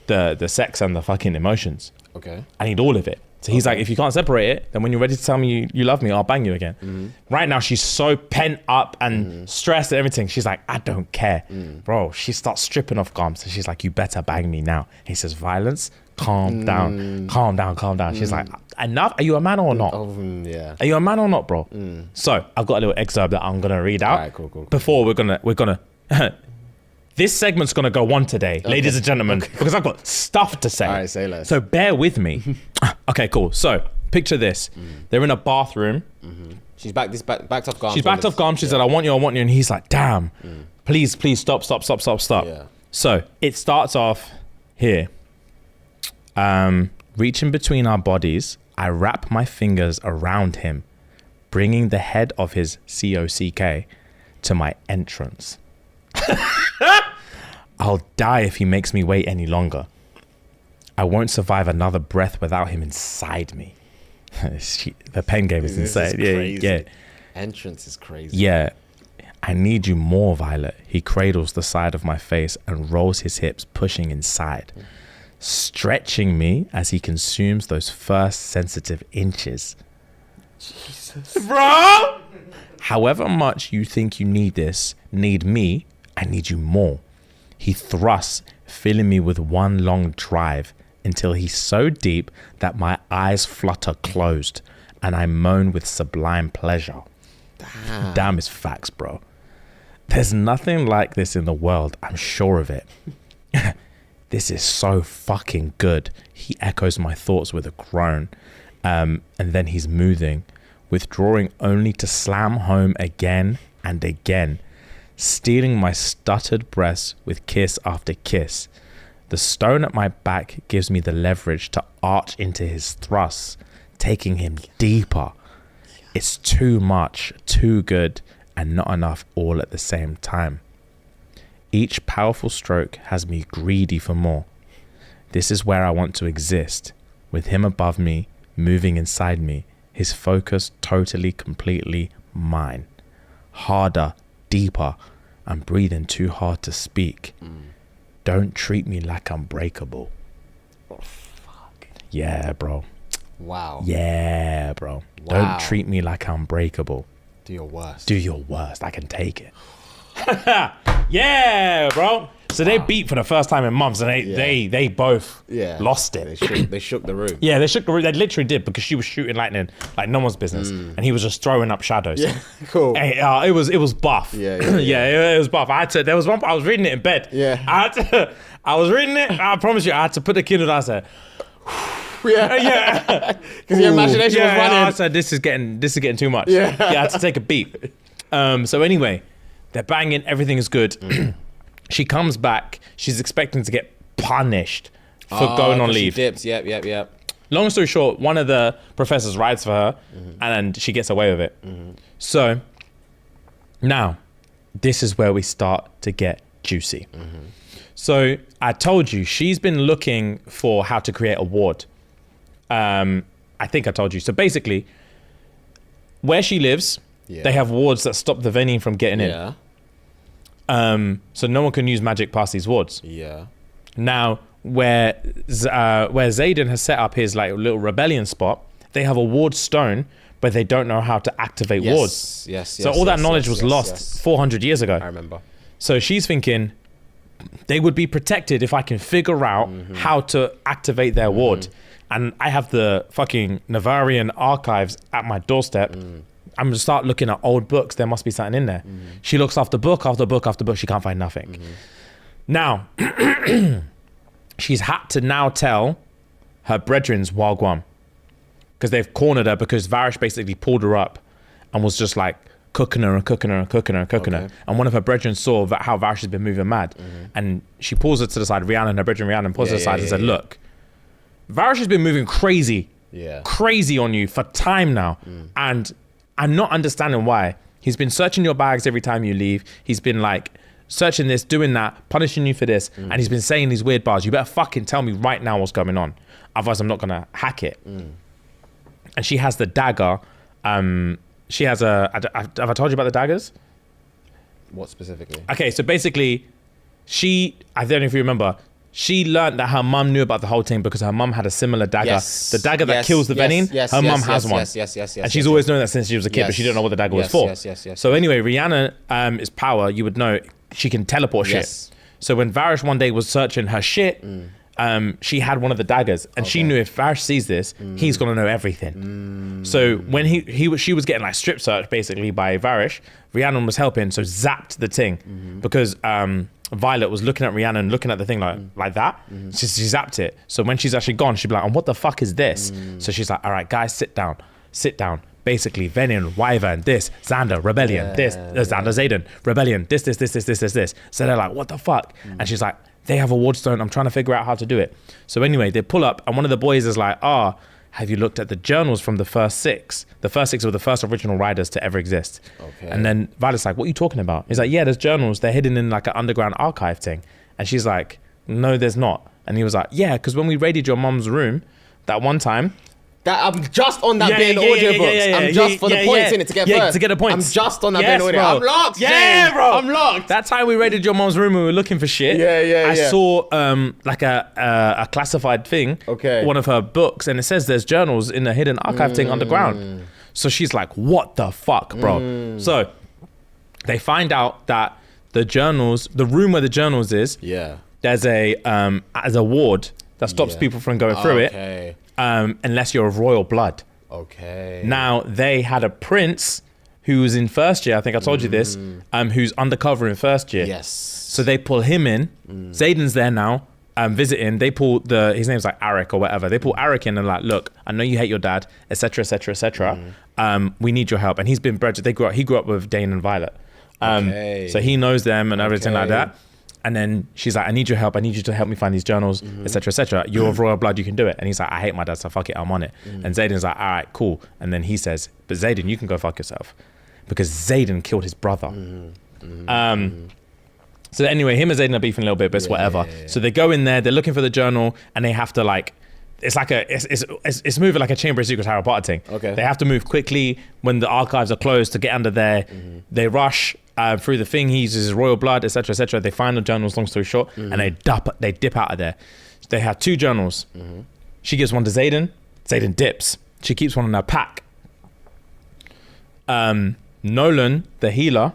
the sex and the fucking emotions. Okay. I need all of it. So he's like, if you can't separate it, then when you're ready to tell me you love me, I'll bang you again. Right now, she's so pent up and stressed and everything. She's like, I don't care. Bro, she starts stripping off garms. So she's like, you better bang me now. He says, Violence, calm down. She's like, enough? Are you a man or not? Are you a man or not, bro? So I've got a little excerpt that I'm going to read out. All right, cool. Before we're going to this segment's going to go on today, ladies and gentlemen, because I've got stuff to say. All right, say less. So bear with me. Okay, cool. So picture this. They're in a bathroom. She's backed off garms. She's backed off garms. She said, I want you. And he's like, damn, please, stop. Yeah. So it starts off here. Reaching between our bodies, I wrap my fingers around him, bringing the head of his COCK to my entrance. I'll die if he makes me wait any longer. I won't survive another breath without him inside me. The pen game is insane. Yeah. Entrance is crazy. Yeah. I need you more, Violet. He cradles the side of my face and rolls his hips, pushing inside, stretching me as he consumes those first sensitive inches. Jesus. Bro! However much you think you need me, I need you more. He thrusts, filling me with one long drive until he's so deep that my eyes flutter closed and I moan with sublime pleasure. Damn is facts, bro. There's nothing like this in the world, I'm sure of it. This is so fucking good. He echoes my thoughts with a groan. And then he's moving, withdrawing only to slam home again and again, stealing my stuttered breaths with kiss after kiss. The stone at my back gives me the leverage to arch into his thrusts, taking him deeper. It's too much, too good, and not enough all at the same time. Each powerful stroke has me greedy for more. This is where I want to exist, with him above me, moving inside me. His focus totally, completely mine. Harder, deeper. I'm breathing too hard to speak. Don't treat me like I'm breakable. Oh, fuck. Yeah, bro. Wow. Yeah, bro. Wow. Don't treat me like I'm breakable. Do your worst. Do your worst. I can take it. Yeah, bro. So they beat for the first time in months, and they both lost it. They shook the room. Yeah, they shook the room. They literally did, because she was shooting lightning like no one's business, and he was just throwing up shadows. Yeah, cool. Hey, it was buff. Yeah. It was buff. There was one. I was reading it in bed. Yeah. I was reading it. I promise you, I had to put the Kindle down. I said, Yeah. Because your imagination was running. I said, this is getting too much. Yeah. I had to take a beat. So anyway, they're banging. Everything is good. She comes back. She's expecting to get punished for going on leave. She dips. Yep. Long story short, one of the professors rides for her, and she gets away with it. So now, this is where we start to get juicy. So I told you, she's been looking for how to create a ward. I think I told you. So basically, where she lives, they have wards that stop the venin from getting in. So no one can use magic past these wards. Yeah. Now, where Xaden has set up his like little rebellion spot, they have a ward stone, but they don't know how to activate wards. Yes. So all that knowledge was lost 400 years ago. I remember. So she's thinking, they would be protected if I can figure out how to activate their ward. And I have the fucking Navarian archives at my doorstep. I'm gonna start looking at old books. There must be something in there. She looks after book after book after book. She can't find nothing. Now, she's had to now tell her brethrens Wagwan, because they've cornered her, because Varish basically pulled her up and was just like cooking her. And one of her brethren saw that how Varish has been moving mad, and she pulls her to the side. Rihanna and her brethren, Rihanna, pulls her to the side and said, "Look, Varish has been moving crazy on you for time now, and I'm not understanding why. He's been searching your bags every time you leave. He's been like searching this, doing that, punishing you for this, and he's been saying these weird bars. You better fucking tell me right now what's going on. Otherwise, I'm not gonna hack it." And she has the dagger. She has have I told you about the daggers? What specifically? Okay, so basically, I don't know if you remember, she learned that her mum knew about the whole thing because her mum had a similar dagger. The dagger that kills the venin, her mum has one. And she's always known that since she was a kid, but she didn't know what the dagger was for. So anyway, Rihanna is power. You would know she can teleport shit. So when Varish one day was searching her shit, she had one of the daggers, and she knew if Varish sees this, he's gonna know everything. So when she was getting like strip searched basically by Varish, Rihanna was helping, so zapped the thing because Violet was looking at Rihanna and looking at the thing like that. She zapped it. So when she's actually gone, she'd be like, "And what the fuck is this?" So she's like, "All right, guys, sit down. Basically, Venin, Wyvern, this, Xander, Rebellion, this, Xander, Xaden, Rebellion, this. So they're like, "What the fuck?" And she's like, "They have a ward stone. I'm trying to figure out how to do it." So anyway, they pull up, and one of the boys is like, "Have you looked at the journals from the first six? The first six were the first original riders to ever exist." And then Violet's like, "What are you talking about?" He's like, "Yeah, there's journals. They're hidden in like an underground archive thing." And she's like, "No, there's not." And he was like, "Yeah, because when we raided your mom's room that one time." I'm just on that bit in the audiobooks. I'm just for the points in it to get first. To get the points. I'm just on that bit in audio. I'm locked. Yeah, bro. I'm locked. That time we raided your mom's room and we were looking for shit. I saw like a classified thing. One of her books, and it says there's journals in the hidden archive thing underground. So she's like, "What the fuck, bro?" So they find out that the journals, the room where the journals is, there's a ward that stops people from going through it. Unless you're of royal blood. Now, they had a prince who was in first year, I think I told you this, who's undercover in first year. So they pull him in. Xaden's there now, visiting. They pull his name's like Arik or whatever. They pull Arik in and like, "Look, I know you hate your dad, etc., etc., etc. We need your help." And he's been bred. He grew up with Dane and Violet. So he knows them and everything like that. And then she's like, "I need your help. I need you to help me find these journals, etc., etc. You're of royal blood. You can do it." And he's like, "I hate my dad, so fuck it. I'm on it." And Xaden's like, "All right, cool." And then he says, "But Xaden, you can go fuck yourself," because Xaden killed his brother. So anyway, him and Xaden are beefing a little bit, but it's whatever. So they go in there. They're looking for the journal, and they have to like it's like it's moving like a Chamber of Secrets Harry Potter thing. Okay. They have to move quickly when the archives are closed to get under there. They rush through the thing. He uses his royal blood, etc., etc. They find the journals. Long story short, and they dip out of there. They have 2 journals. She gives one to Xaden. Xaden dips. She keeps one in her pack. Nolan, the healer,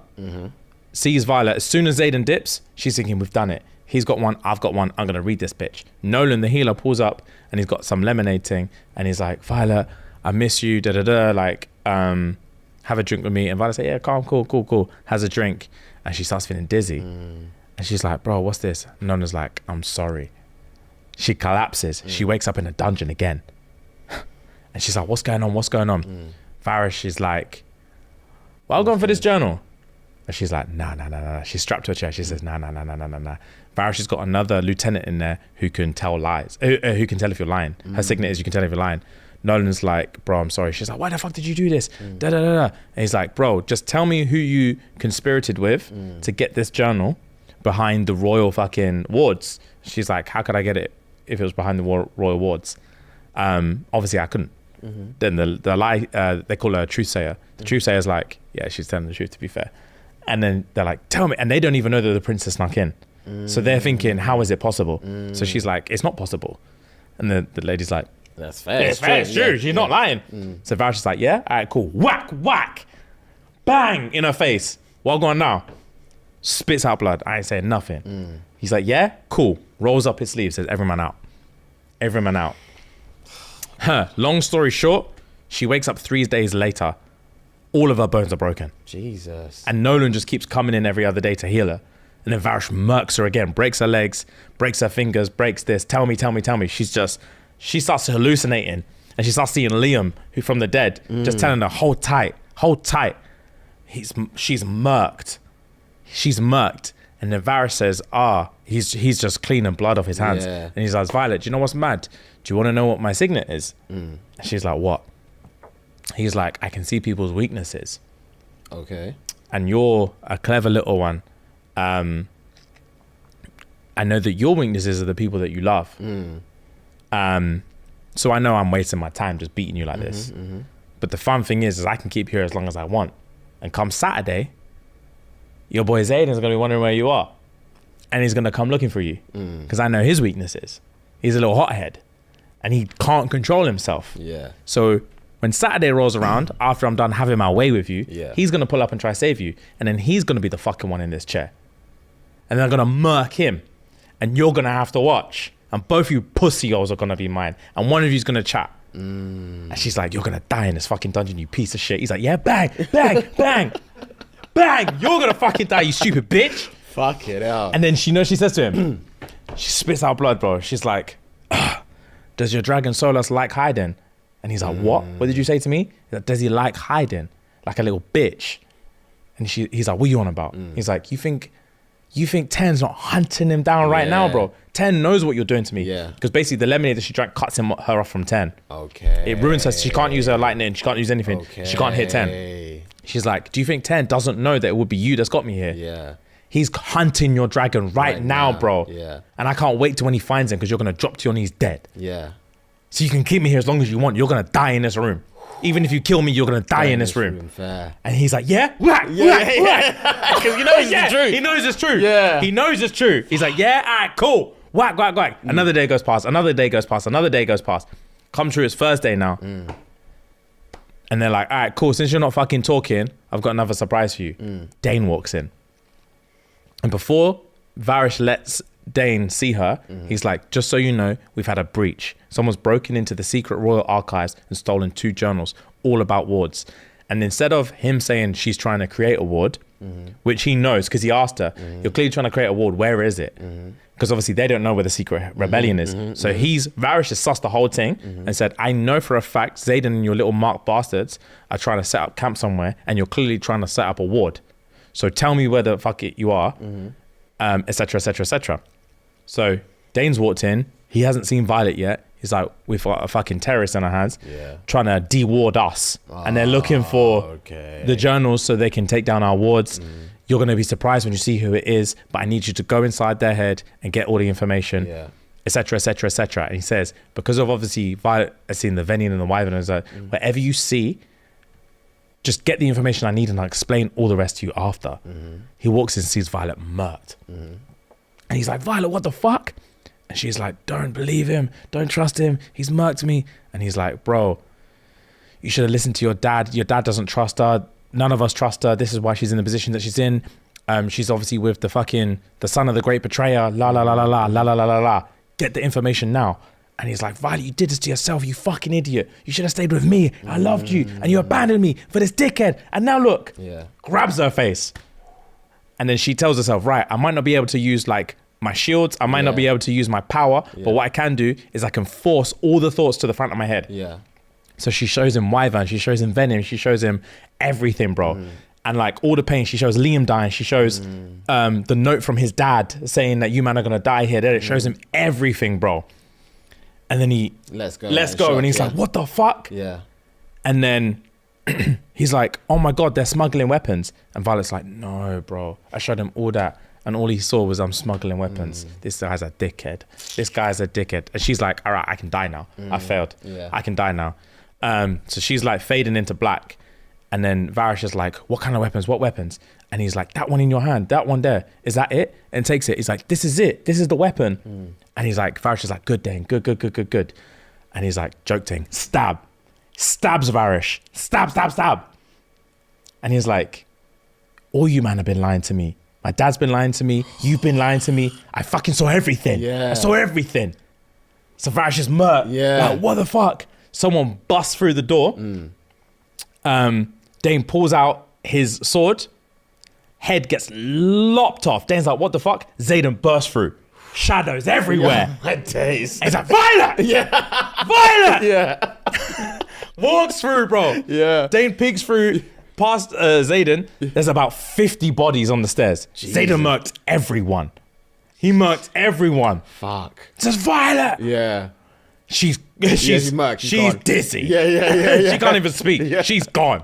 sees Violet. As soon as Xaden dips, she's thinking, we've done it. He's got one, I've got one, I'm gonna read this bitch. Nolan, the healer, pulls up and he's got some lemonade thing and he's like, Violet, I miss you, like, have a drink with me. And Violet says, yeah, calm, cool. Has a drink. And she starts feeling dizzy. And she's like, bro, what's this? Nolan's like, I'm sorry. She collapses. She wakes up in a dungeon again. And she's like, what's going on? Varish is like, well, I'll go on for this journal. And she's like, nah. She's strapped to a chair. She says, nah. Varish has got another lieutenant in there who can tell lies, who can tell if you're lying. Her signet is you can tell if you're lying. Nolan's like, bro, I'm sorry. She's like, why the fuck did you do this? And he's like, bro, just tell me who you conspirated with to get this journal behind the royal fucking wards. She's like, how could I get it if it was behind the royal wards? Obviously I couldn't. Then the lie, they call her a truth sayer. The truth sayer's like, yeah, she's telling the truth, to be fair. And then they're like, tell me. And they don't even know that the princess snuck in. So they're thinking, how is it possible? So she's like, it's not possible. And the lady's like, that's fair. It's true. She's not lying. So Varish is like, yeah, all right, cool. Whack. Bang in her face. What going now? Spits out blood. I ain't saying nothing. He's like, yeah, cool. Rolls up his sleeve, says, every man out. Long story short, she wakes up 3 days later. All of her bones are broken. Jesus. And Nolan just keeps coming in every other day to heal her. And then Varish murks her again, breaks her legs, breaks her fingers, breaks this. Tell me. She starts hallucinating. And she starts seeing Liam, who from the dead, just telling her, hold tight. She's murked. And then Varys says, he's just cleaning blood off his hands. Yeah. And he's like, Violet, do you know what's mad? Do you want to know what my signet is? And she's like, what? He's like, I can see people's weaknesses. Okay. And you're a clever little one. I know that your weaknesses are the people that you love. So I know I'm wasting my time just beating you like this. But the fun thing is I can keep here as long as I want. And come Saturday, your boy Xaden's gonna be wondering where you are. And he's gonna come looking for you. Because I know his weaknesses. He's a little hothead. And he can't control himself. Yeah. So when Saturday rolls around, after I'm done having my way with you, he's gonna pull up and try to save you. And then he's gonna be the fucking one in this chair. And they're gonna murk him. And you're gonna have to watch. And both you pussy holes are gonna be mine. And one of you's gonna chat. And she's like, you're gonna die in this fucking dungeon, you piece of shit. He's like, yeah, bang. You're gonna fucking die, you stupid bitch. Fuck it out. And then she says to him, she spits out blood, bro. She's like, does your dragon Solas like hiding? And he's like, what? What did you say to me? He's like, does he like hiding? Like a little bitch. And he's like, what are you on about? He's like, you think Ten's not hunting him down right now, bro? Ten knows what you're doing to me. Yeah. Because basically the lemonade that she drank cuts her off from 10. Okay. It ruins her. She can't use her lightning. She can't use anything. Okay. She can't hit 10. She's like, do you think 10 doesn't know that it would be you that's got me here? Yeah. He's hunting your dragon right now, bro. Yeah. And I can't wait till when he finds him because you're going to drop to your knees dead. Yeah. So you can keep me here as long as you want. You're going to die in this room. Even if you kill me, you're going to die in this room. Fair. And he's like, whack. Because you know it's the truth. He knows it's true. Yeah. He knows it's true. He's like, yeah, all right, cool. Whack. Another day goes past. Another day goes past. Come true, it's Thursday now. And they're like, all right, cool. Since you're not fucking talking, I've got another surprise for you. Dane walks in. And before Varish lets Dane see her, he's like, just so you know, we've had a breach. Someone's broken into the secret royal archives and stolen 2 journals, all about wards. And instead of him saying she's trying to create a ward, which he knows because he asked her, you're clearly trying to create a ward, where is it? Because obviously they don't know where the secret rebellion is. So Varish has sussed the whole thing and said, I know for a fact Xaden and your little mark bastards are trying to set up camp somewhere and you're clearly trying to set up a ward. So tell me where the fuck you are, etc. So Dane's walked in. He hasn't seen Violet yet. He's like, we've got a fucking terrorist in our hands trying to de-ward us. And they're looking for the journals so they can take down our wards. You're going to be surprised when you see who it is, but I need you to go inside their head and get all the information. etc., etc., etc. And he says, because of obviously Violet has seen the Venian and the Wyvern, and like, whatever you see, just get the information I need and I'll explain all the rest to you after. He walks in and sees Violet murked. And he's like, Violet, what the fuck? And she's like, don't believe him. Don't trust him. He's murked me. And he's like, bro, you should have listened to your dad. Your dad doesn't trust her. None of us trust her. This is why she's in the position that she's in. She's obviously with the son of the great betrayer. La, la, la, la, la, la, la, la, la, la. Get the information now. And he's like, Violet, you did this to yourself, you fucking idiot. You should have stayed with me. I loved you. And you abandoned me for this dickhead. And now look, grabs her face. And then she tells herself, right, I might not be able to use like my shields. I might not be able to use my power. But what I can do is I can force all the thoughts to the front of my head. So she shows him Wyvern. She shows him Venom. She shows him everything, bro. And like all the pain, she shows Liam dying. She shows the note from his dad saying that you man are going to die here. Then it shows him everything, bro. And then he let's go. And he's like, what the fuck? And then he's like, oh my God, they're smuggling weapons. And Violet's like, no, bro. I showed him all that. And all he saw was I'm smuggling weapons. This guy's a dickhead. This guy's a dickhead. And she's like, all right, I can die now. I failed. I can die now. So she's like fading into black. And then Varys is like, what kind of weapons? What weapons? And he's like, that one in your hand, that one there. Is that it? And takes it. He's like, this is it. This is the weapon. And he's like, Varys is like, good, Dane. Good. And he's like, joke Dane. Stab. Stabs Varys. Stab. And he's like, all you man have been lying to me. My dad's been lying to me. You've been lying to me. I fucking saw everything. I saw everything. So Varys is murked. Like, what the fuck? Someone busts through the door. Dane pulls out his sword. Head gets lopped off. Dane's like, what the fuck? Xaden bursts through. Shadows everywhere. My days. He's like, Violet! Violet! Walks through, bro. Dane peeks through past Xaden. There's about 50 bodies on the stairs. Xaden murked everyone. He murked everyone. Fuck. Says Violet! She's murked. She's dizzy. Yeah. She can't even speak. She's gone.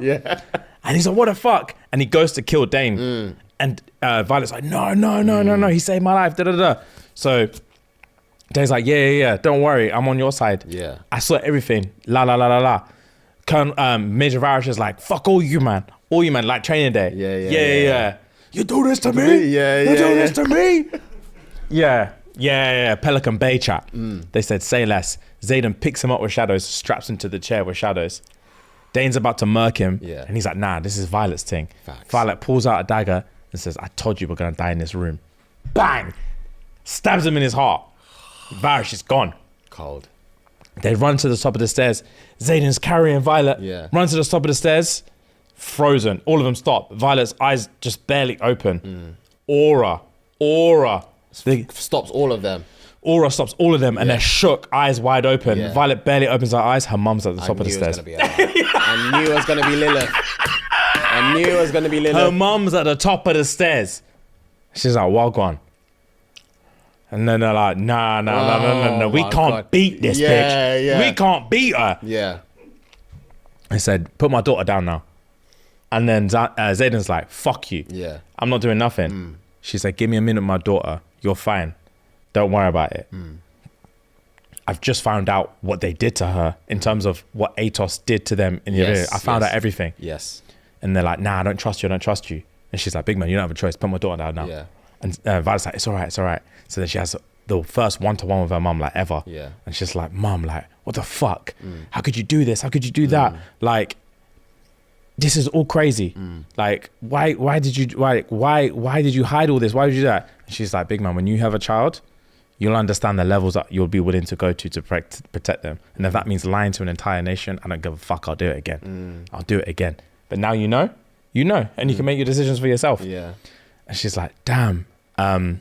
And he's like, what the fuck? And he goes to kill Dane. And Violet's like, no. He saved my life. So Dane's like, yeah. Don't worry. I'm on your side. I saw everything. La. Major Varys is like, fuck all you man. Like training day. Yeah. You do this to me? You do this to me? Yeah. Pelican Bay chat. They said, say less. Xaden picks him up with Shadows, straps him to the chair with Shadows. Dane's about to murk him. And he's like, nah, this is Violet's thing. Violet pulls out a dagger and says, I told you we're going to die in this room. Bang! Stabs him in his heart. Varys is gone. Cold. They run to the top of the stairs. Xaden's carrying Violet. Run to the top of the stairs. Frozen. All of them stop. Violet's eyes just barely open. Aura. Stops all of them. Aura stops all of them and they're shook, eyes wide open. Violet barely opens her eyes. Her mum's at the top of the stairs. I knew it was going to be Lilith. Her mum's at the top of the stairs. She's like, well gone. And then they're like, no. We can't beat this bitch. We can't beat her. I said, put my daughter down now. And then Xaden's like, fuck you. I'm not doing nothing. She said, give me a minute, my daughter. You're fine. Don't worry about it. I've just found out what they did to her in terms of what Atos did to them in the video. I found out everything. And they're like, nah, I don't trust you. And she's like, big man, you don't have a choice. Put my daughter down now. And Violet's like, it's all right. So then she has the first one-to-one with her mum, like, ever. And she's like, mum, like, what the fuck? How could you do this? How could you do that? Like, this is all crazy. Like, why did you hide all this? Why did you do that? And she's like, big man, when you have a child, you'll understand the levels that you'll be willing to go to protect them. And if that means lying to an entire nation, I don't give a fuck. I'll do it again. I'll do it again. But now you know, and you can make your decisions for yourself. And she's like, damn. And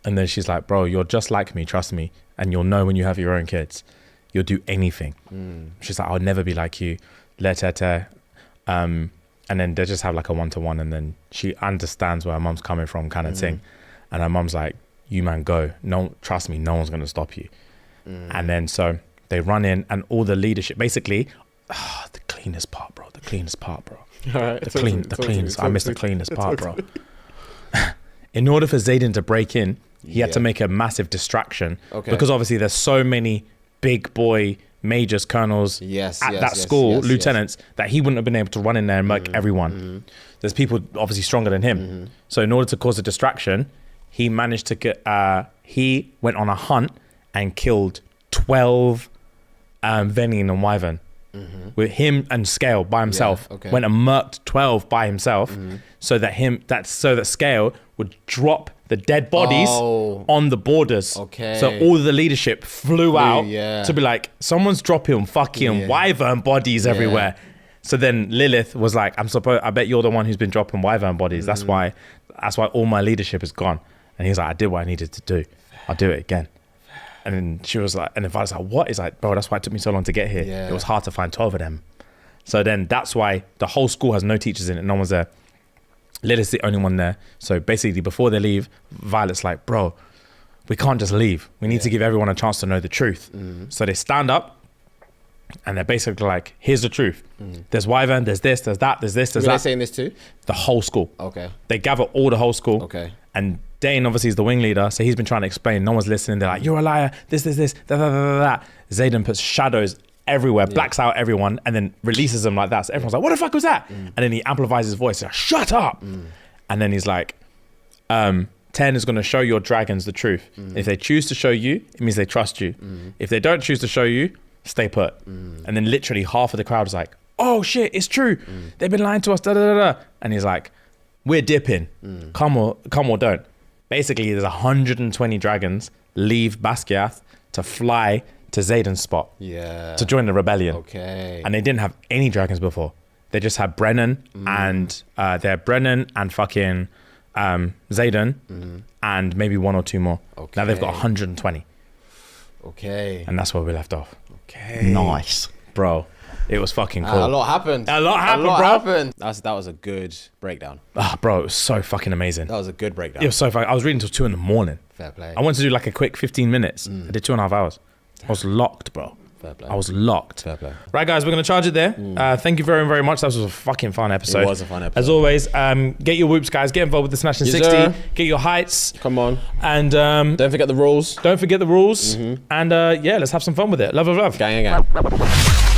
then she's like, bro, you're just like me, trust me. And you'll know when you have your own kids, you'll do anything. She's like, I'll never be like you. And then they just have like a one-to-one, and then she understands where her mum's coming from, kind of thing. And her mum's like, you man go. No, trust me, no one's going to stop you. And then so they run in, and all the leadership, basically, the cleanest part, bro. All right, I missed the cleanest part, bro. in order for Zayden to break in, he had to make a massive distraction. Okay. Because obviously there's so many big boy majors, colonels at that school, lieutenants, that he wouldn't have been able to run in there and murk everyone. There's people obviously stronger than him. So in order to cause a distraction, he managed to get, he went on a hunt and killed 12 Venin and Wyvern. With him and Scale by himself. Went and murked 12 by himself so that Scale would drop the dead bodies on the borders. So all the leadership flew out to be like, someone's dropping fucking Wyvern bodies everywhere. So then Lilith was like, I bet you're the one who's been dropping Wyvern bodies. That's why all my leadership is gone. And he's like, I did what I needed to do. I'll do it again. And then she was like, and then Violet's like, what? He's like, bro, that's why it took me so long to get here. It was hard to find 12 of them. So then that's why the whole school has no teachers in it. No one's there. Lilith's the only one there. So basically before they leave, Violet's like, bro, we can't just leave. We need to give everyone a chance to know the truth. So they stand up and they're basically like, here's the truth. There's Wyvern, there's this, there's that, there's this, there's that. Who are they saying this to? The whole school. Okay. They gather all the whole school. Okay. And Dane obviously is the wing leader, so he's been trying to explain. No one's listening. They're like, you're a liar. This, da, da, da, da, da. Zayden puts shadows everywhere, blacks out everyone, and then releases them like that. So everyone's like, what the fuck was that? And then he amplifies his voice. He's like, shut up. And then he's like, 10 is going to show your dragons the truth. If they choose to show you, it means they trust you. If they don't choose to show you, stay put. And then literally half of the crowd is like, oh shit, it's true. They've been lying to us, da da da da. And he's like, we're dipping. Come or don't. Basically, there's 120 dragons leave Basquiat to fly to Zayden's spot to join the rebellion. And they didn't have any dragons before. They just had Brennan and they're Brennan and fucking Zayden and maybe one or two more. Now they've got 120. And that's where we left off. Nice. Bro, it was fucking cool. A lot happened. A lot happened. That was a good breakdown. Bro, it was so fucking amazing. That was a good breakdown. It was so fucking, I was reading till 2 a.m. Fair play. I wanted to do like a quick 15 minutes. I did 2.5 hours. I was locked, bro. Fair play. I was locked. Fair play. Right, guys, we're going to charge it there. Thank you very, very much. That was a fucking fun episode. It was a fun episode. As always, get your whoops, guys. Get involved with the Smashing 60. Sir. Get your heights. Come on. And don't forget the rules. Don't forget the rules. And yeah, let's have some fun with it. Love, love, love. Gang, gang, gang.